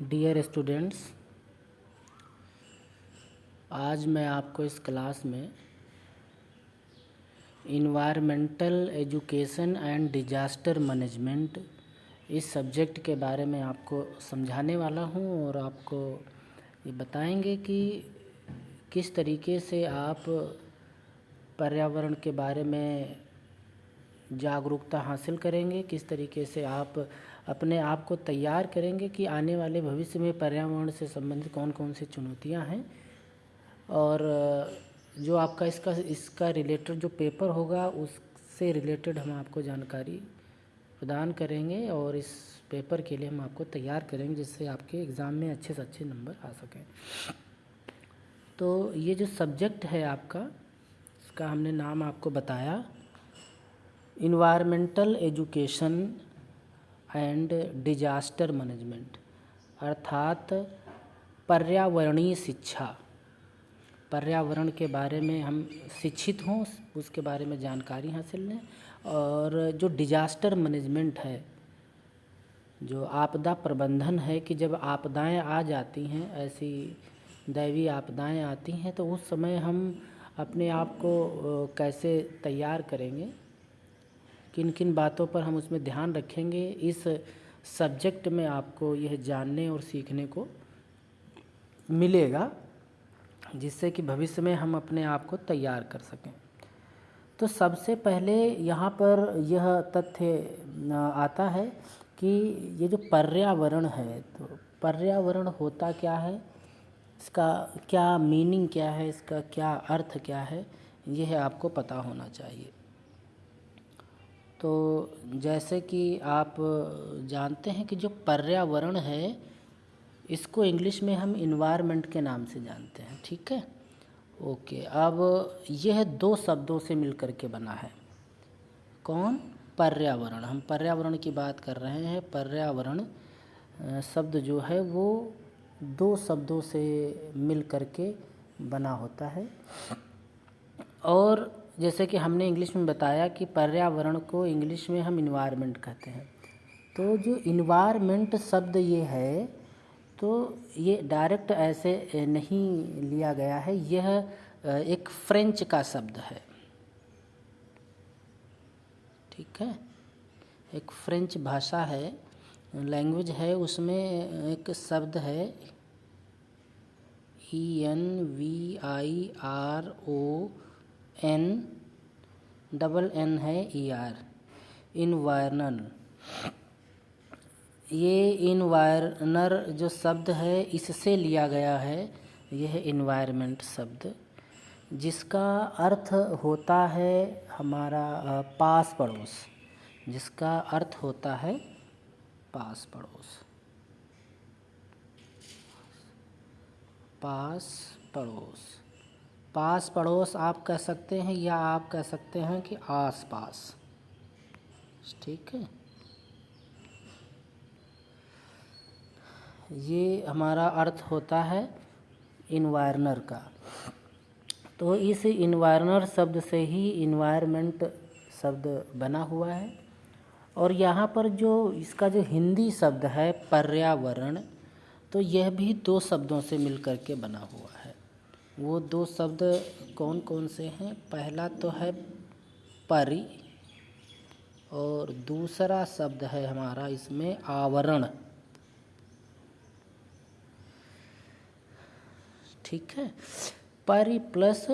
Dear students, आज मैं आपको इस क्लास में environmental education and disaster management इस सब्जेक्ट के बारे में आपको समझाने वाला हूं और आपको ये बताएंगे कि किस तरीके से आप पर्यावरण के बारे में जागरूकता हासिल करेंगे, किस तरीके से आप अपने आप को तैयार करेंगे कि आने वाले भविष्य में पर्यावरण से संबंधित कौन कौन सी चुनौतियां हैं। और जो आपका इसका रिलेटेड जो पेपर होगा उससे रिलेटेड हम आपको जानकारी प्रदान करेंगे और इस पेपर के लिए हम आपको तैयार करेंगे जिससे आपके एग्ज़ाम में अच्छे से अच्छे नंबर आ सकें। तो ये जो सब्जेक्ट है आपका, इसका हमने नाम आपको बताया, environmental education and disaster management, अर्थात पर्यावरणीय शिक्षा। पर्यावरण के बारे में हम शिक्षित हों, उसके बारे में जानकारी हासिल लें। और जो डिजास्टर मैनेजमेंट है, जो आपदा प्रबंधन है, कि जब आपदाएं आ जाती हैं, ऐसी दैवीय आपदाएं आती हैं, तो उस समय हम अपने आप को कैसे तैयार करेंगे, किन किन बातों पर हम उसमें ध्यान रखेंगे, इस सब्जेक्ट में आपको यह जानने और सीखने को मिलेगा, जिससे कि भविष्य में हम अपने आप को तैयार कर सकें। तो सबसे पहले यहाँ पर यह तथ्य आता है कि ये जो पर्यावरण है, तो पर्यावरण होता क्या है, इसका क्या मीनिंग क्या है, इसका क्या अर्थ क्या है, यह आपको पता होना चाहिए। तो जैसे कि आप जानते हैं कि जो पर्यावरण है, इसको इंग्लिश में हम इन्वायरमेंट के नाम से जानते हैं, ठीक है। ओके, अब यह दो शब्दों से मिलकर के बना है। कौन? पर्यावरण। हम पर्यावरण की बात कर रहे हैं। पर्यावरण शब्द जो है वो दो शब्दों से मिल कर के बना होता है। और जैसे कि हमने इंग्लिश में बताया कि पर्यावरण को इंग्लिश में हम इन्वायरमेंट कहते हैं। तो जो इन्वायरमेंट शब्द ये है, तो ये डायरेक्ट ऐसे नहीं लिया गया है, यह एक फ्रेंच का शब्द है, ठीक है। एक फ्रेंच भाषा है, लैंग्वेज है, उसमें एक शब्द है ENVIRON है ER, इन्वायरनल। ये इन्वायरनर जो शब्द है, इससे लिया गया है यह इन्वायरमेंट शब्द, जिसका अर्थ होता है हमारा पास पड़ोस, जिसका अर्थ होता है पास पड़ोस। पास पड़ोस, पास पड़ोस आप कह सकते हैं, या आप कह सकते हैं कि आस पास, ठीक है। ये हमारा अर्थ होता है इन्वायरनर का। तो इस इन्वायरनर शब्द से ही इन्वायरमेंट शब्द बना हुआ है। और यहाँ पर जो इसका जो हिंदी शब्द है पर्यावरण, तो यह भी दो शब्दों से मिलकर के बना हुआ है। वो दो शब्द कौन कौन से हैं? पहला तो है परि, और दूसरा शब्द है हमारा इसमें आवरण, ठीक है। परि प्लस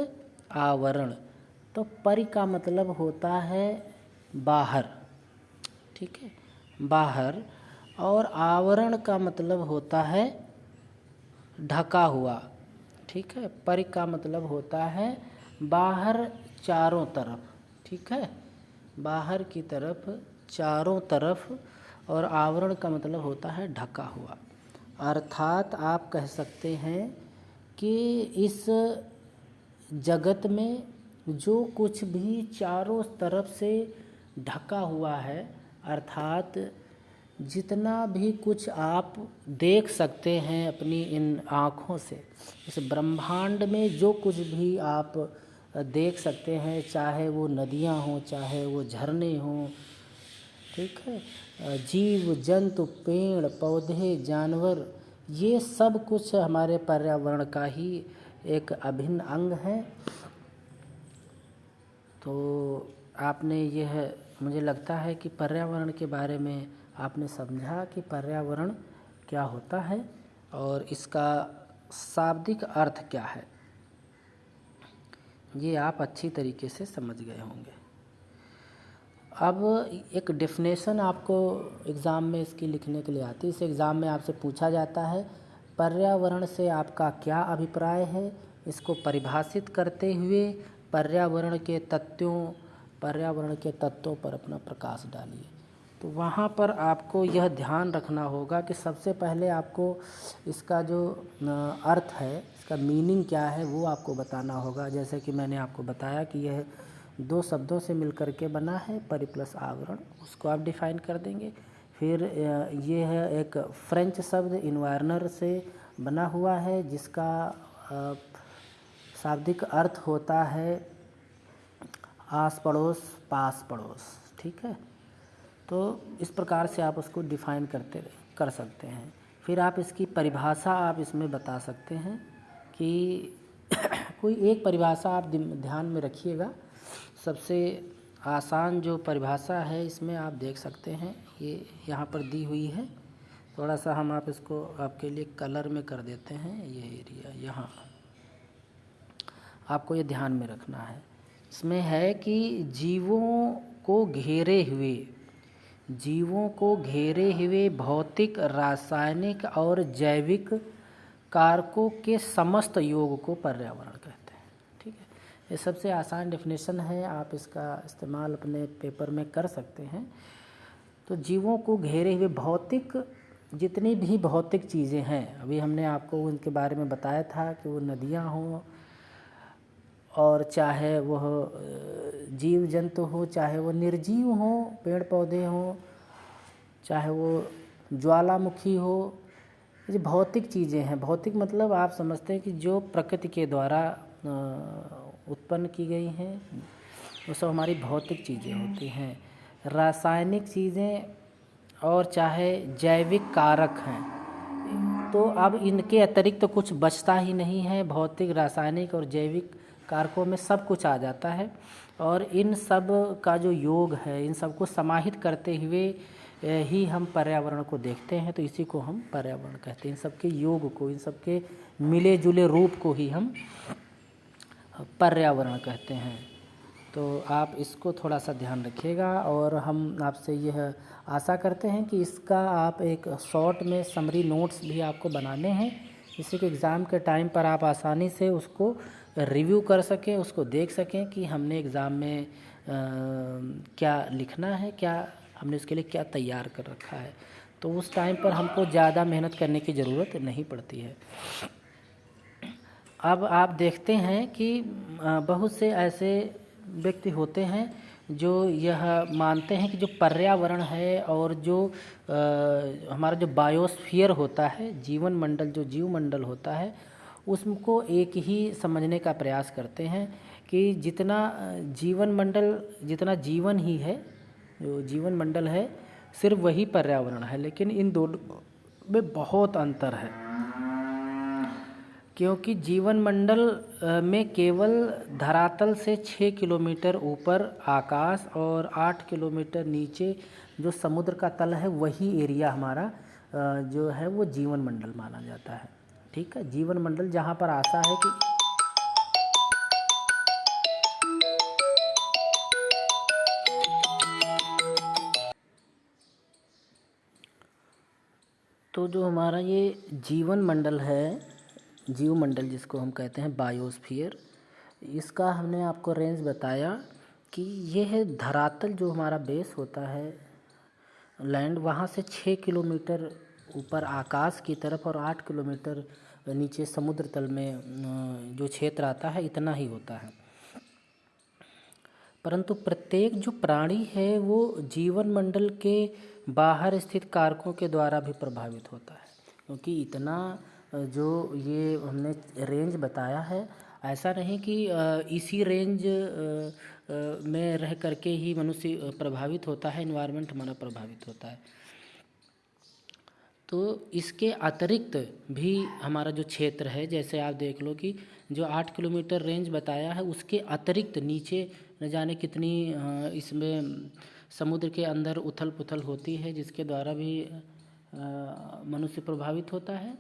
आवरण। तो परि का मतलब होता है बाहर, ठीक है, बाहर। और आवरण का मतलब होता है ढका हुआ, ठीक है। परि का मतलब होता है बाहर चारों तरफ, ठीक है, बाहर की तरफ चारों तरफ। और आवरण का मतलब होता है ढका हुआ। अर्थात आप कह सकते हैं कि इस जगत में जो कुछ भी चारों तरफ से ढका हुआ है, अर्थात जितना भी कुछ आप देख सकते हैं अपनी इन आँखों से, इस ब्रह्मांड में जो कुछ भी आप देख सकते हैं, चाहे वो नदियाँ हों, चाहे वो झरने हों, ठीक है, जीव जंतु, पेड़ पौधे, जानवर, ये सब कुछ हमारे पर्यावरण का ही एक अभिन्न अंग है। तो आपने यह, मुझे लगता है कि पर्यावरण के बारे में आपने समझा कि पर्यावरण क्या होता है और इसका शाब्दिक अर्थ क्या है, ये आप अच्छी तरीके से समझ गए होंगे। अब एक डेफिनेशन आपको एग्ज़ाम में इसकी लिखने के लिए आती है। इस एग्ज़ाम में आपसे पूछा जाता है पर्यावरण से आपका क्या अभिप्राय है। इसको परिभाषित करते हुए पर्यावरण के तत्वों पर अपना प्रकाश डालिए। तो वहाँ पर आपको यह ध्यान रखना होगा कि सबसे पहले आपको इसका जो अर्थ है, इसका मीनिंग क्या है, वो आपको बताना होगा। जैसे कि मैंने आपको बताया कि यह 2 शब्दों से मिलकर के बना है, परि प्लस आवरण, उसको आप डिफ़ाइन कर देंगे। फिर ये है एक फ्रेंच शब्द इन्वायरनर से बना हुआ है, जिसका शाब्दिक अर्थ होता है आस पड़ोस, पास पड़ोस। ठीक है, तो इस प्रकार से आप उसको डिफ़ाइन कर सकते हैं। फिर आप इसकी परिभाषा आप इसमें बता सकते हैं कि कोई एक परिभाषा आप ध्यान में रखिएगा। सबसे आसान जो परिभाषा है इसमें आप देख सकते हैं, ये यहाँ पर दी हुई है। थोड़ा सा हम आप इसको आपके लिए कलर में कर देते हैं। ये एरिया यहाँ आपको ये ध्यान में रखना है। इसमें है कि जीवों को घेरे हुए भौतिक, रासायनिक और जैविक कारकों के समस्त योग को पर्यावरण कहते हैं। ठीक है, ये सबसे आसान डेफिनेशन है, आप इसका इस्तेमाल अपने पेपर में कर सकते हैं। तो जीवों को घेरे हुए भौतिक, जितनी भी भौतिक चीज़ें हैं, अभी हमने आपको उनके बारे में बताया था कि वो नदियाँ हों और चाहे वह जीव जंतु हो, चाहे वो निर्जीव हो, पेड़ पौधे हों, चाहे वो ज्वालामुखी हो, ये भौतिक चीज़ें हैं। भौतिक मतलब आप समझते हैं कि जो प्रकृति के द्वारा उत्पन्न की गई हैं, वो सब हमारी भौतिक चीज़ें होती हैं। रासायनिक चीज़ें और चाहे जैविक कारक हैं। तो अब इनके अतिरिक्त तो कुछ बचता ही नहीं है। भौतिक, रासायनिक और जैविक कारकों में सब कुछ आ जाता है और इन सब का जो योग है, इन सब को समाहित करते हुए ही हम पर्यावरण को देखते हैं। तो इसी को हम पर्यावरण कहते हैं। इन सब के योग को, इन सब के मिले जुले रूप को ही हम पर्यावरण कहते हैं। तो आप इसको थोड़ा सा ध्यान रखिएगा और हम आपसे यह आशा करते हैं कि इसका आप एक शॉर्ट में समरी नोट्स भी आपको बनाने हैं, जिससे कि एग्ज़ाम के टाइम पर आप आसानी से उसको रिव्यू कर सकें, उसको देख सकें कि हमने एग्ज़ाम में क्या लिखना है, क्या हमने उसके लिए क्या तैयार कर रखा है। तो उस टाइम पर हमको ज़्यादा मेहनत करने की ज़रूरत नहीं पड़ती है। अब आप देखते हैं कि बहुत से ऐसे व्यक्ति होते हैं जो यह मानते हैं कि जो पर्यावरण है और जो हमारा जो बायोस्फीयर होता है, जीवन मंडल, जो जीव मंडल होता है, उसको एक ही समझने का प्रयास करते हैं कि जितना जीवन मंडल, जितना जीवन ही है, जो जीवन मंडल है सिर्फ वही पर्यावरण है। लेकिन इन दोनों में बहुत अंतर है, क्योंकि जीवन मंडल में केवल धरातल से 6 किलोमीटर ऊपर आकाश और 8 किलोमीटर नीचे जो समुद्र का तल है, वही एरिया हमारा जो है वो जीवन मंडल माना जाता है। ठीक है, जीवन मंडल जहाँ पर आशा है कि तो जो हमारा ये जीवन मंडल है, जीव मंडल जिसको हम कहते हैं बायोस्फीयर, इसका हमने आपको रेंज बताया कि ये है धरातल जो हमारा बेस होता है लैंड, वहाँ से 6 किलोमीटर ऊपर आकाश की तरफ और 8 किलोमीटर नीचे समुद्र तल में जो क्षेत्र आता है, इतना ही होता है। परंतु प्रत्येक जो प्राणी है वो जीवन मंडल के बाहर स्थित कारकों के द्वारा भी प्रभावित होता है, क्योंकि इतना जो ये हमने रेंज बताया है, ऐसा नहीं कि इसी रेंज में रह करके ही मनुष्य प्रभावित होता है, एनवायरनमेंट हमारा प्रभावित होता है। तो इसके अतिरिक्त भी हमारा जो क्षेत्र है, जैसे आप देख लो कि जो 8 किलोमीटर रेंज बताया है उसके अतिरिक्त नीचे न जाने कितनी इसमें समुद्र के अंदर उथल पुथल होती है, जिसके द्वारा भी मनुष्य प्रभावित होता है।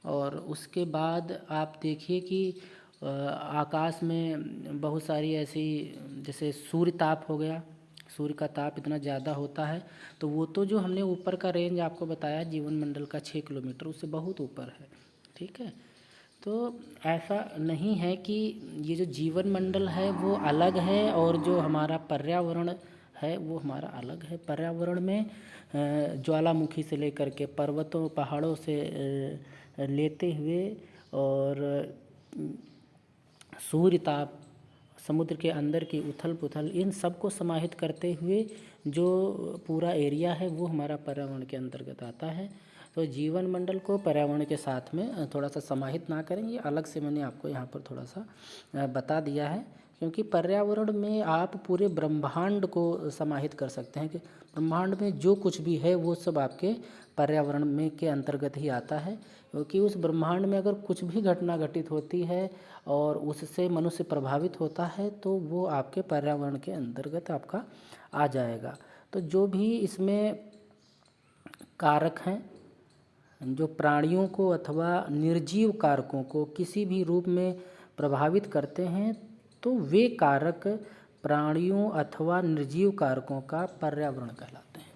और उसके बाद आप देखिए कि आकाश में बहुत सारी ऐसी, जैसे सूर्य ताप हो गया, सूर्य का ताप इतना ज़्यादा होता है, तो वो तो जो हमने ऊपर का रेंज आपको बताया जीवन मंडल का 6 किलोमीटर, उससे बहुत ऊपर है। ठीक है, तो ऐसा नहीं है कि ये जो जीवन मंडल है वो अलग है और जो हमारा पर्यावरण है वो हमारा अलग है। पर्यावरण में ज्वालामुखी से लेकर के पर्वतों पहाड़ों से लेते हुए और सूर्य ताप, समुद्र के अंदर की उथल पुथल, इन सब को समाहित करते हुए जो पूरा एरिया है वो हमारा पर्यावरण के अंतर्गत आता है। तो जीवन मंडल को पर्यावरण के साथ में थोड़ा सा समाहित ना करें, ये अलग से मैंने आपको यहाँ पर थोड़ा सा बता दिया है, क्योंकि पर्यावरण में आप पूरे ब्रह्मांड को समाहित कर सकते हैं कि ब्रह्मांड में जो कुछ भी है वो सब आपके पर्यावरण में के अंतर्गत ही आता है। क्योंकि उस ब्रह्मांड में अगर कुछ भी घटना घटित होती है और उससे मनुष्य प्रभावित होता है तो वो आपके पर्यावरण के अंतर्गत आपका आ जाएगा। तो जो भी इसमें कारक हैं, जो प्राणियों को अथवा निर्जीव कारकों को किसी भी रूप में प्रभावित करते हैं, तो वे कारक प्राणियों अथवा निर्जीव कारकों का पर्यावरण कहलाते हैं।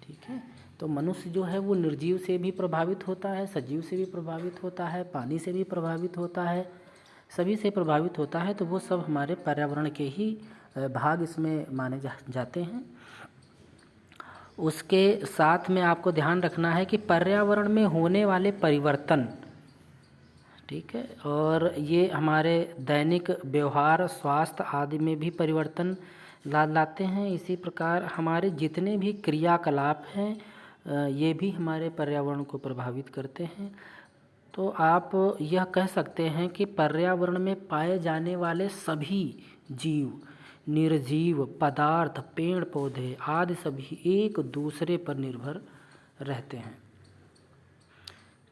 ठीक है, तो मनुष्य जो है वो निर्जीव से भी प्रभावित होता है, सजीव से भी प्रभावित होता है, पानी से भी प्रभावित होता है, सभी से प्रभावित होता है। तो वो सब हमारे पर्यावरण के ही भाग इसमें माने जाते हैं। उसके साथ में आपको ध्यान रखना है कि पर्यावरण में होने वाले परिवर्तन, ठीक है, और ये हमारे दैनिक व्यवहार, स्वास्थ्य आदि में भी परिवर्तन लाते हैं। इसी प्रकार हमारे जितने भी क्रियाकलाप हैं ये भी हमारे पर्यावरण को प्रभावित करते हैं। तो आप यह कह सकते हैं कि पर्यावरण में पाए जाने वाले सभी जीव, निर्जीव पदार्थ, पेड़ पौधे आदि सभी एक दूसरे पर निर्भर रहते हैं।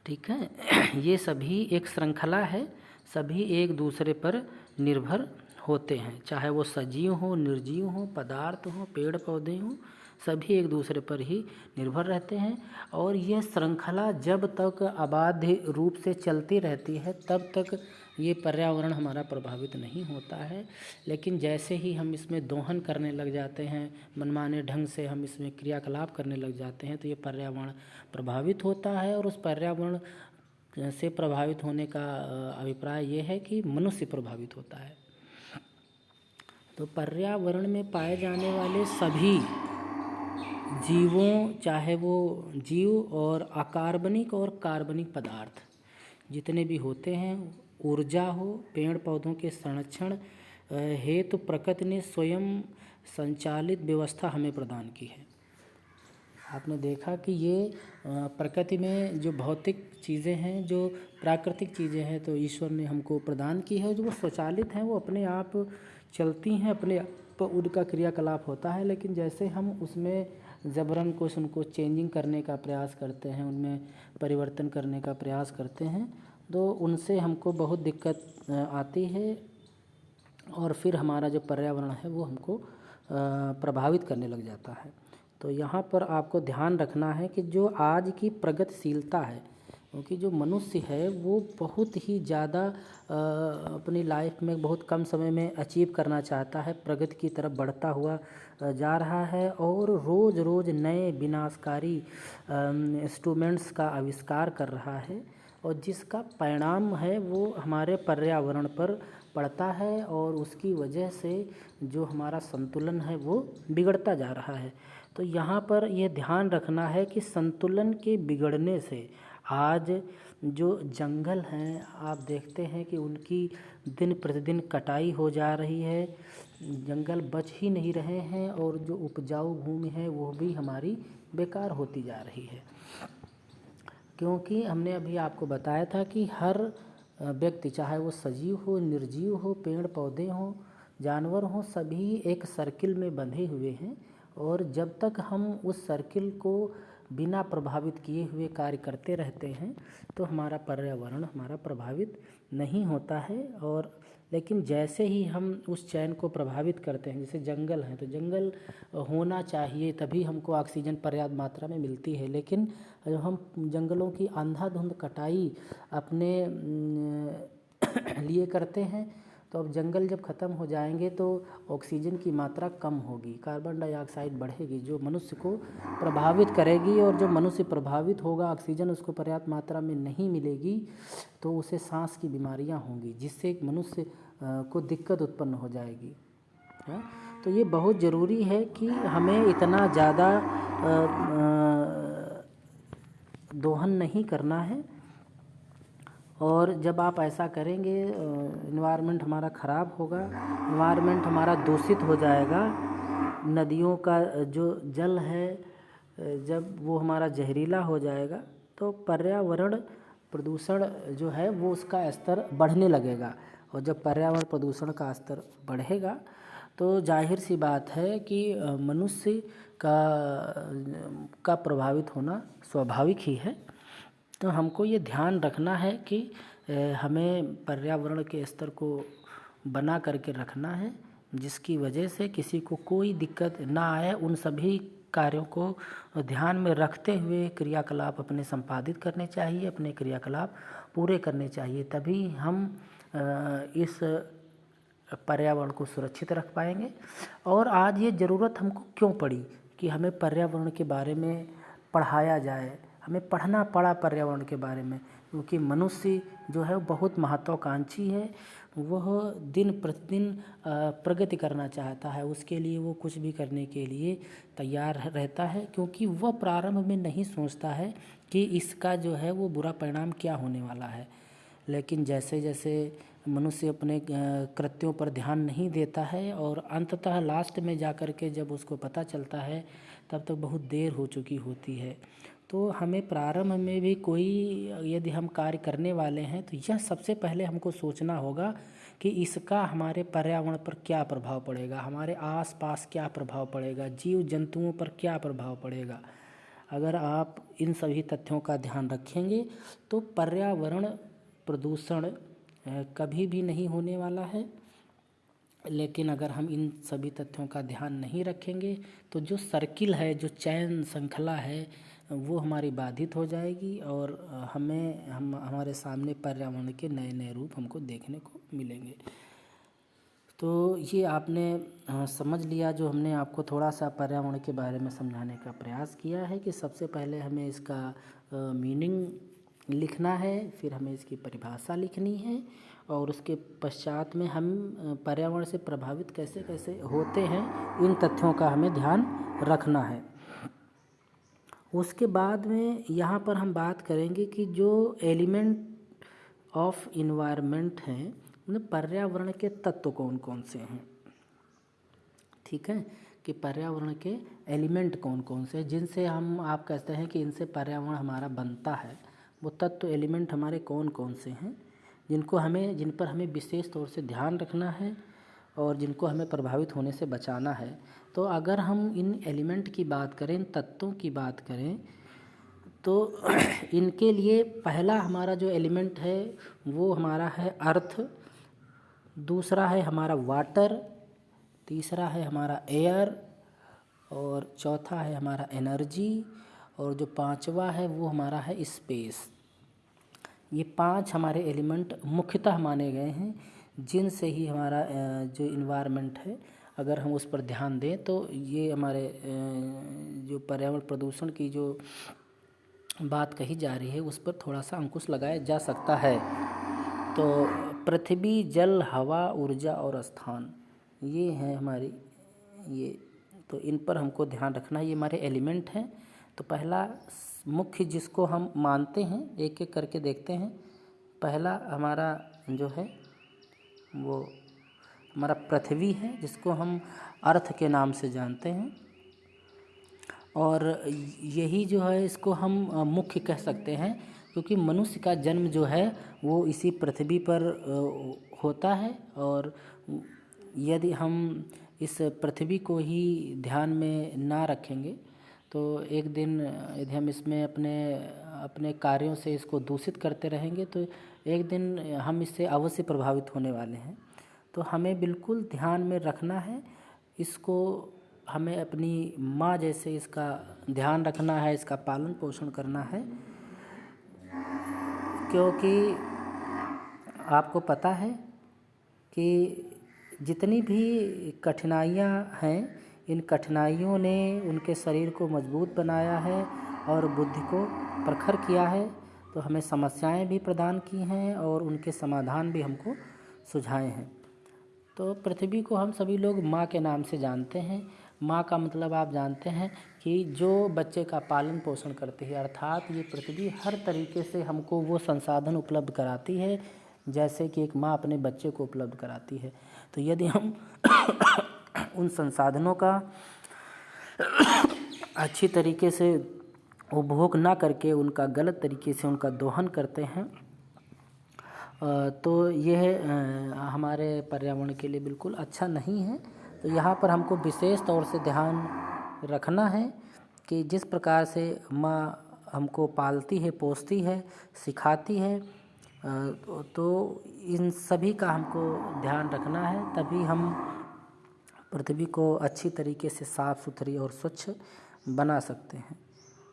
ठीक है, ये सभी एक श्रृंखला है, सभी एक दूसरे पर निर्भर होते हैं, चाहे वो सजीव हो, निर्जीव हो, पदार्थ हो, पेड़ पौधे हों, सभी एक दूसरे पर ही निर्भर रहते हैं। और ये श्रृंखला जब तक अबाध्य रूप से चलती रहती है तब तक ये पर्यावरण हमारा प्रभावित नहीं होता है। लेकिन जैसे ही हम इसमें दोहन करने लग जाते हैं, मनमाने ढंग से हम इसमें क्रियाकलाप करने लग जाते हैं, तो ये पर्यावरण प्रभावित होता है। और उस पर्यावरण से प्रभावित होने का अभिप्राय ये है कि मनुष्य प्रभावित होता है। तो पर्यावरण में पाए जाने वाले सभी जीवों, चाहे वो जीव और अकार्बनिक और कार्बनिक पदार्थ जितने भी होते हैं, ऊर्जा हो, पेड़ पौधों के संरक्षण हेतु प्रकृति ने स्वयं संचालित व्यवस्था हमें प्रदान की है। आपने देखा कि ये प्रकृति में जो भौतिक चीज़ें हैं, जो प्राकृतिक चीज़ें हैं, तो ईश्वर ने हमको प्रदान की है, जो वो स्वचालित हैं, वो अपने आप चलती हैं, अपने आप उनका क्रियाकलाप होता है। लेकिन जैसे हम उसमें ज़बरन कुछ उनको चेंजिंग करने का प्रयास करते हैं, उनमें परिवर्तन करने का प्रयास करते हैं, तो उनसे हमको बहुत दिक्कत आती है और फिर हमारा जो पर्यावरण है वो हमको प्रभावित करने लग जाता है। तो यहाँ पर आपको ध्यान रखना है कि जो आज की प्रगतिशीलता है, क्योंकि जो मनुष्य है वो बहुत ही ज़्यादा अपनी लाइफ में बहुत कम समय में अचीव करना चाहता है, प्रगति की तरफ बढ़ता हुआ जा रहा है और रोज़ रोज़ नए विनाशकारी इंस्ट्रूमेंट्स का आविष्कार कर रहा है, और जिसका परिणाम है वो हमारे पर्यावरण पर पड़ता है और उसकी वजह से जो हमारा संतुलन है वो बिगड़ता जा रहा है। तो यहाँ पर यह ध्यान रखना है कि संतुलन के बिगड़ने से आज जो जंगल हैं, आप देखते हैं कि उनकी दिन प्रतिदिन कटाई हो जा रही है, जंगल बच ही नहीं रहे हैं और जो उपजाऊ भूमि है वो भी हमारी बेकार होती जा रही है। क्योंकि हमने अभी आपको बताया था कि हर व्यक्ति, चाहे वो सजीव हो, निर्जीव हो, पेड़ पौधे हों, जानवर हों, सभी एक सर्किल में बंधे हुए हैं, और जब तक हम उस सर्किल को बिना प्रभावित किए हुए कार्य करते रहते हैं तो हमारा पर्यावरण हमारा प्रभावित नहीं होता है। और लेकिन जैसे ही हम उस चयन को प्रभावित करते हैं, जैसे जंगल हैं तो जंगल होना चाहिए तभी हमको ऑक्सीजन पर्याप्त मात्रा में मिलती है, लेकिन जब हम जंगलों की अंधाधुंध कटाई अपने लिए करते हैं तो अब जंगल जब ख़त्म हो जाएंगे तो ऑक्सीजन की मात्रा कम होगी, कार्बन डाइऑक्साइड बढ़ेगी जो मनुष्य को प्रभावित करेगी, और जो मनुष्य प्रभावित होगा ऑक्सीजन उसको पर्याप्त मात्रा में नहीं मिलेगी तो उसे सांस की बीमारियां होंगी, जिससे मनुष्य को दिक्कत उत्पन्न हो जाएगी। तो ये बहुत ज़रूरी है कि हमें इतना ज़्यादा दोहन नहीं करना है। और जब आप ऐसा करेंगे इन्वायरमेंट हमारा ख़राब होगा, इन्वायरमेंट हमारा दूषित हो जाएगा, नदियों का जो जल है जब वो हमारा जहरीला हो जाएगा तो पर्यावरण प्रदूषण जो है वो उसका स्तर बढ़ने लगेगा। और जब पर्यावरण प्रदूषण का स्तर बढ़ेगा तो जाहिर सी बात है कि मनुष्य का प्रभावित होना स्वाभाविक ही है। तो हमको ये ध्यान रखना है कि हमें पर्यावरण के स्तर को बना करके रखना है, जिसकी वजह से किसी को कोई दिक्कत ना आए। उन सभी कार्यों को ध्यान में रखते हुए क्रियाकलाप अपने संपादित करने चाहिए, अपने क्रियाकलाप पूरे करने चाहिए, तभी हम इस पर्यावरण को सुरक्षित रख पाएंगे। और आज ये ज़रूरत हमको क्यों पड़ी कि हमें पर्यावरण के बारे में पढ़ाया जाए, हमें पढ़ना पड़ा पर्यावरण के बारे में, क्योंकि मनुष्य जो है बहुत महत्वाकांक्षी है, वह दिन प्रतिदिन प्रगति करना चाहता है, उसके लिए वो कुछ भी करने के लिए तैयार रहता है, क्योंकि वह प्रारंभ में नहीं सोचता है कि इसका जो है वो बुरा परिणाम क्या होने वाला है। लेकिन जैसे जैसे मनुष्य अपने कृत्यों पर ध्यान नहीं देता है और अंततः लास्ट में जा कर के जब उसको पता चलता है तब तक बहुत देर हो चुकी होती है। तो हमें प्रारंभ में भी कोई यदि हम कार्य करने वाले हैं तो यह सबसे पहले हमको सोचना होगा कि इसका हमारे पर्यावरण पर क्या प्रभाव पड़ेगा, हमारे आसपास क्या प्रभाव पड़ेगा, जीव जंतुओं पर क्या प्रभाव पड़ेगा। अगर आप इन सभी तथ्यों का ध्यान रखेंगे तो पर्यावरण प्रदूषण कभी भी नहीं होने वाला है। लेकिन अगर हम इन सभी तथ्यों का ध्यान नहीं रखेंगे तो जो सर्किल है, जो चयन श्रृंखला है, वो हमारी बाधित हो जाएगी और हमारे सामने पर्यावरण के नए नए रूप हमको देखने को मिलेंगे। तो ये आपने समझ लिया, जो हमने आपको थोड़ा सा पर्यावरण के बारे में समझाने का प्रयास किया है कि सबसे पहले हमें इसका मीनिंग लिखना है, फिर हमें इसकी परिभाषा लिखनी है और उसके पश्चात में हम पर्यावरण से प्रभावित कैसे कैसे होते हैं इन तथ्यों का हमें ध्यान रखना है। उसके बाद में यहाँ पर हम बात करेंगे कि जो एलिमेंट ऑफ इन्वायरमेंट हैं, मतलब पर्यावरण के तत्व कौन कौन से हैं। ठीक है, कि पर्यावरण के एलिमेंट कौन कौन से हैं जिनसे आप कहते हैं कि इनसे पर्यावरण हमारा बनता है। वो तत्व एलिमेंट हमारे कौन कौन से हैं जिन पर हमें विशेष तौर से ध्यान रखना है और जिनको हमें प्रभावित होने से बचाना है। तो अगर हम इन एलिमेंट की बात करें, इन तत्वों की बात करें, तो इनके लिए पहला हमारा जो एलिमेंट है वो हमारा है अर्थ, दूसरा है हमारा वाटर, तीसरा है हमारा एयर और चौथा है हमारा एनर्जी और जो पांचवा है वो हमारा है स्पेस। ये 5 हमारे एलिमेंट मुख्यतः माने गए हैं जिनसे ही हमारा जो इन्वायरमेंट है अगर हम उस पर ध्यान दें तो ये हमारे जो पर्यावरण प्रदूषण की जो बात कही जा रही है उस पर थोड़ा सा अंकुश लगाया जा सकता है। तो पृथ्वी, जल, हवा, ऊर्जा और स्थान, ये हैं हमारी ये, तो इन पर हमको ध्यान रखना है, ये हमारे एलिमेंट हैं। तो पहला मुख्य जिसको हम मानते हैं, एक एक करके देखते हैं। पहला हमारा जो है वो हमारा पृथ्वी है, जिसको हम अर्थ के नाम से जानते हैं और यही जो है इसको हम मुख्य कह सकते हैं क्योंकि मनुष्य का जन्म जो है वो इसी पृथ्वी पर होता है। और यदि हम इस पृथ्वी को ही ध्यान में ना रखेंगे तो एक दिन यदि हम इसमें अपने अपने कार्यों से इसको दूषित करते रहेंगे तो एक दिन हम इससे अवश्य प्रभावित होने वाले हैं। तो हमें बिल्कुल ध्यान में रखना है इसको, हमें अपनी माँ जैसे इसका ध्यान रखना है, इसका पालन पोषण करना है। क्योंकि आपको पता है कि जितनी भी कठिनाइयाँ हैं, इन कठिनाइयों ने उनके शरीर को मजबूत बनाया है और बुद्धि को प्रखर किया है। तो हमें समस्याएं भी प्रदान की हैं और उनके समाधान भी हमको सुझाए हैं। तो पृथ्वी को हम सभी लोग माँ के नाम से जानते हैं। माँ का मतलब आप जानते हैं कि जो बच्चे का पालन पोषण करती है, अर्थात ये पृथ्वी हर तरीके से हमको वो संसाधन उपलब्ध कराती है जैसे कि एक माँ अपने बच्चे को उपलब्ध कराती है। तो यदि हम उन संसाधनों का अच्छी तरीके से उपभोग ना करके उनका गलत तरीके से उनका दोहन करते हैं तो यह हमारे पर्यावरण के लिए बिल्कुल अच्छा नहीं है। तो यहाँ पर हमको विशेष तौर से ध्यान रखना है कि जिस प्रकार से माँ हमको पालती है, पोसती है, सिखाती है, तो इन सभी का हमको ध्यान रखना है, तभी हम पृथ्वी को अच्छी तरीके से साफ़ सुथरी और स्वच्छ बना सकते हैं।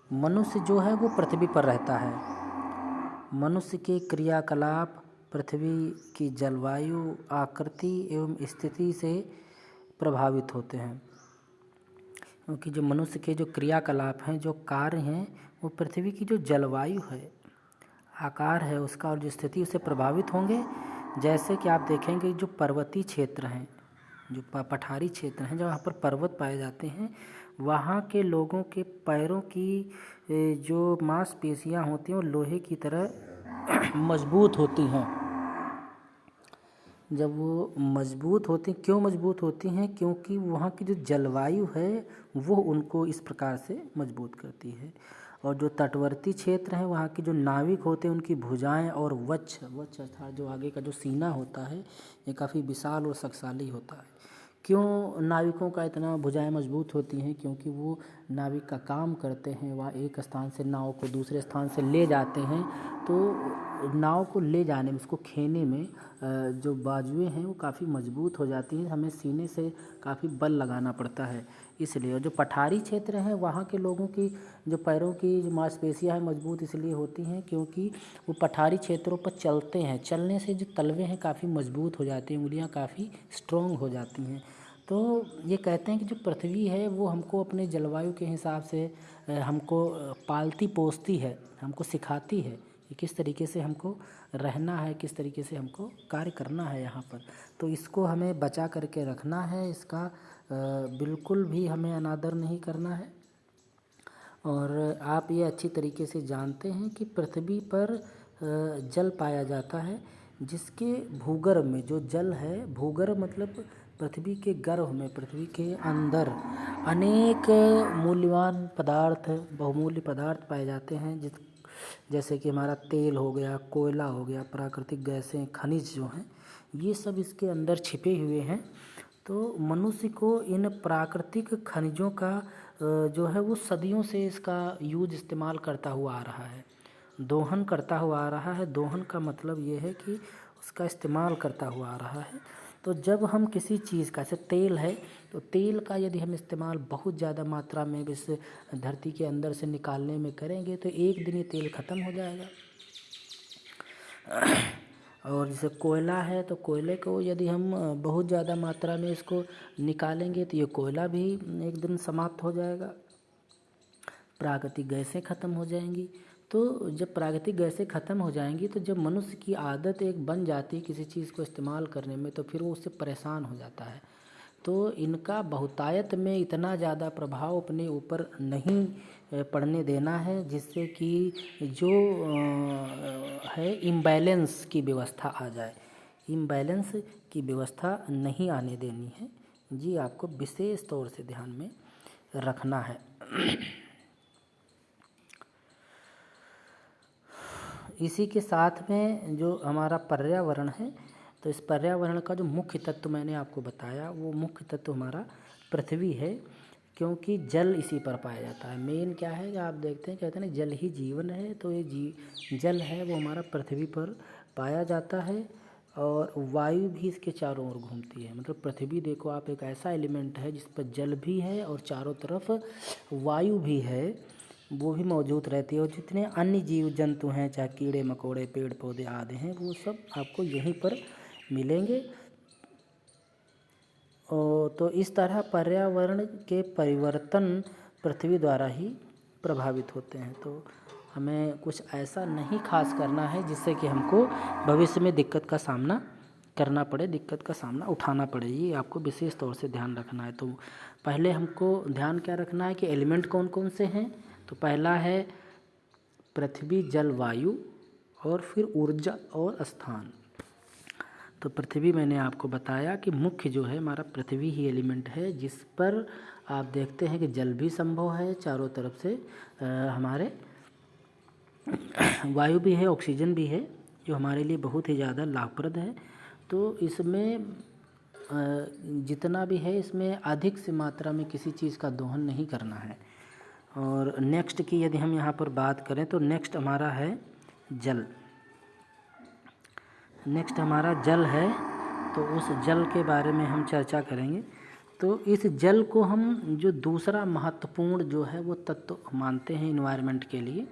मनुष्य जो है वो पृथ्वी पर रहता है। मनुष्य के क्रियाकलाप पृथ्वी की जलवायु, आकृति एवं स्थिति से प्रभावित होते हैं, क्योंकि जो मनुष्य के जो क्रियाकलाप हैं, जो कार्य हैं, वो पृथ्वी की जो जलवायु है, आकार है उसका और जो स्थिति उससे प्रभावित होंगे। जैसे कि आप देखेंगे जो पर्वतीय क्षेत्र हैं, जो पठारी क्षेत्र हैं, जहाँ पर पर्वत पाए जाते हैं, वहाँ के लोगों के पैरों की जो मांसपेशियाँ होती हैं वो लोहे की तरह मजबूत होती हैं। जब वो मजबूत होती, क्यों मजबूत होती हैं? क्योंकि वहाँ की जो जलवायु है वो उनको इस प्रकार से मजबूत करती है। और जो तटवर्ती क्षेत्र हैं, वहाँ के जो नाविक होते हैं, उनकी भुजाएं और वक्ष अर्थात जो आगे का जो सीना होता है, ये काफ़ी विशाल और शक्तिशाली होता है। क्यों नाविकों का इतना भुजाएं मजबूत होती हैं? क्योंकि वो नाविक का काम करते हैं, वह एक स्थान से नाव को दूसरे स्थान से ले जाते हैं। तो नाव को ले जाने में, उसको खेने में जो बाजुएं हैं वो काफ़ी मजबूत हो जाती हैं, हमें सीने से काफ़ी बल लगाना पड़ता है इसलिए। और जो पठारी क्षेत्र है वहाँ के लोगों की जो पैरों की जो मांसपेशियाँ हैं मजबूत इसलिए होती हैं क्योंकि वो पठारी क्षेत्रों पर चलते हैं, चलने से जो तलवे हैं काफ़ी मजबूत हो जाती हैं, उंगलियाँ काफ़ी स्ट्रॉन्ग हो जाती हैं। तो ये कहते हैं कि जो पृथ्वी है वो हमको अपने जलवायु के हिसाब से हमको पालती पोसती है, हमको सिखाती है कि किस तरीके से हमको रहना है, किस तरीके से हमको कार्य करना है यहाँ पर। तो इसको हमें बचा करके रखना है, इसका बिल्कुल भी हमें अनादर नहीं करना है। और आप ये अच्छी तरीके से जानते हैं कि पृथ्वी पर जल पाया जाता है, जिसके भूगर्भ में जो जल है, भूगर्भ मतलब पृथ्वी के गर्भ में, पृथ्वी के अंदर अनेक मूल्यवान पदार्थ, बहुमूल्य पदार्थ पाए जाते हैं, जैसे कि हमारा तेल हो गया, कोयला हो गया, प्राकृतिक गैसें, खनिज जो हैं, ये सब इसके अंदर छिपे हुए हैं। तो मनुष्य को इन प्राकृतिक खनिजों का जो है वो सदियों से इसका इस्तेमाल करता हुआ आ रहा है, दोहन करता हुआ आ रहा है। दोहन का मतलब ये है कि उसका इस्तेमाल करता हुआ आ रहा है। तो जब हम किसी चीज़ का, जैसे तेल है, तो तेल का यदि हम इस्तेमाल बहुत ज़्यादा मात्रा में इस धरती के अंदर से निकालने में करेंगे तो एक दिन ये तेल ख़त्म हो जाएगा। और जैसे कोयला है, तो कोयले को यदि हम बहुत ज़्यादा मात्रा में इसको निकालेंगे तो ये कोयला भी एक दिन समाप्त हो जाएगा। प्राकृतिक गैसें ख़त्म हो जाएंगी। तो जब प्राकृतिक गैसें ख़त्म हो जाएंगी तो जब मनुष्य की आदत एक बन जाती है किसी चीज़ को इस्तेमाल करने में, तो फिर वो उससे परेशान हो जाता है। तो इनका बहुतायत में इतना ज़्यादा प्रभाव अपने ऊपर नहीं पड़ने देना है, जिससे कि जो है इम्बैलेंस की व्यवस्था आ जाए। इम्बैलेंस की व्यवस्था नहीं आने देनी है जी, आपको विशेष तौर से ध्यान में रखना है। इसी के साथ में जो हमारा पर्यावरण है, तो इस पर्यावरण का जो मुख्य तत्व मैंने आपको बताया, वो मुख्य तत्व हमारा पृथ्वी है। क्योंकि जल इसी पर पाया जाता है। मेन क्या है कि आप देखते हैं, कहते हैं ना जल ही जीवन है, तो ये जल है वो हमारा पृथ्वी पर पाया जाता है। और वायु भी इसके चारों ओर घूमती है। मतलब पृथ्वी देखो आप, एक ऐसा एलिमेंट है जिस पर जल भी है और चारों तरफ वायु भी है, वो भी मौजूद रहती है। और जितने अन्य जीव जंतु हैं, चाहे कीड़े मकोड़े पेड़ पौधे आदि हैं, वो सब आपको यहीं पर मिलेंगे। तो इस तरह पर्यावरण के परिवर्तन पृथ्वी द्वारा ही प्रभावित होते हैं। तो हमें कुछ ऐसा नहीं खास करना है जिससे कि हमको भविष्य में दिक्कत का सामना करना पड़े, दिक्कत का सामना उठाना पड़े। ये आपको विशेष तौर से ध्यान रखना है। तो पहले हमको ध्यान क्या रखना है कि एलिमेंट कौन कौन से हैं। तो पहला है पृथ्वी, जल, वायु, और फिर ऊर्जा और स्थान। तो पृथ्वी मैंने आपको बताया कि मुख्य जो है हमारा पृथ्वी ही एलिमेंट है, जिस पर आप देखते हैं कि जल भी संभव है, चारों तरफ से हमारे वायु भी है, ऑक्सीजन भी है, जो हमारे लिए बहुत ही ज़्यादा लाभप्रद है। तो इसमें जितना भी है, इसमें अधिक से मात्रा में किसी चीज़ का दोहन नहीं करना है। और नेक्स्ट की यदि हम यहाँ पर बात करें तो नेक्स्ट हमारा है जल। नेक्स्ट हमारा जल है, तो उस जल के बारे में हम चर्चा करेंगे। तो इस जल को हम जो दूसरा महत्वपूर्ण जो है वो तत्व मानते हैं इन्वायरमेंट के लिए।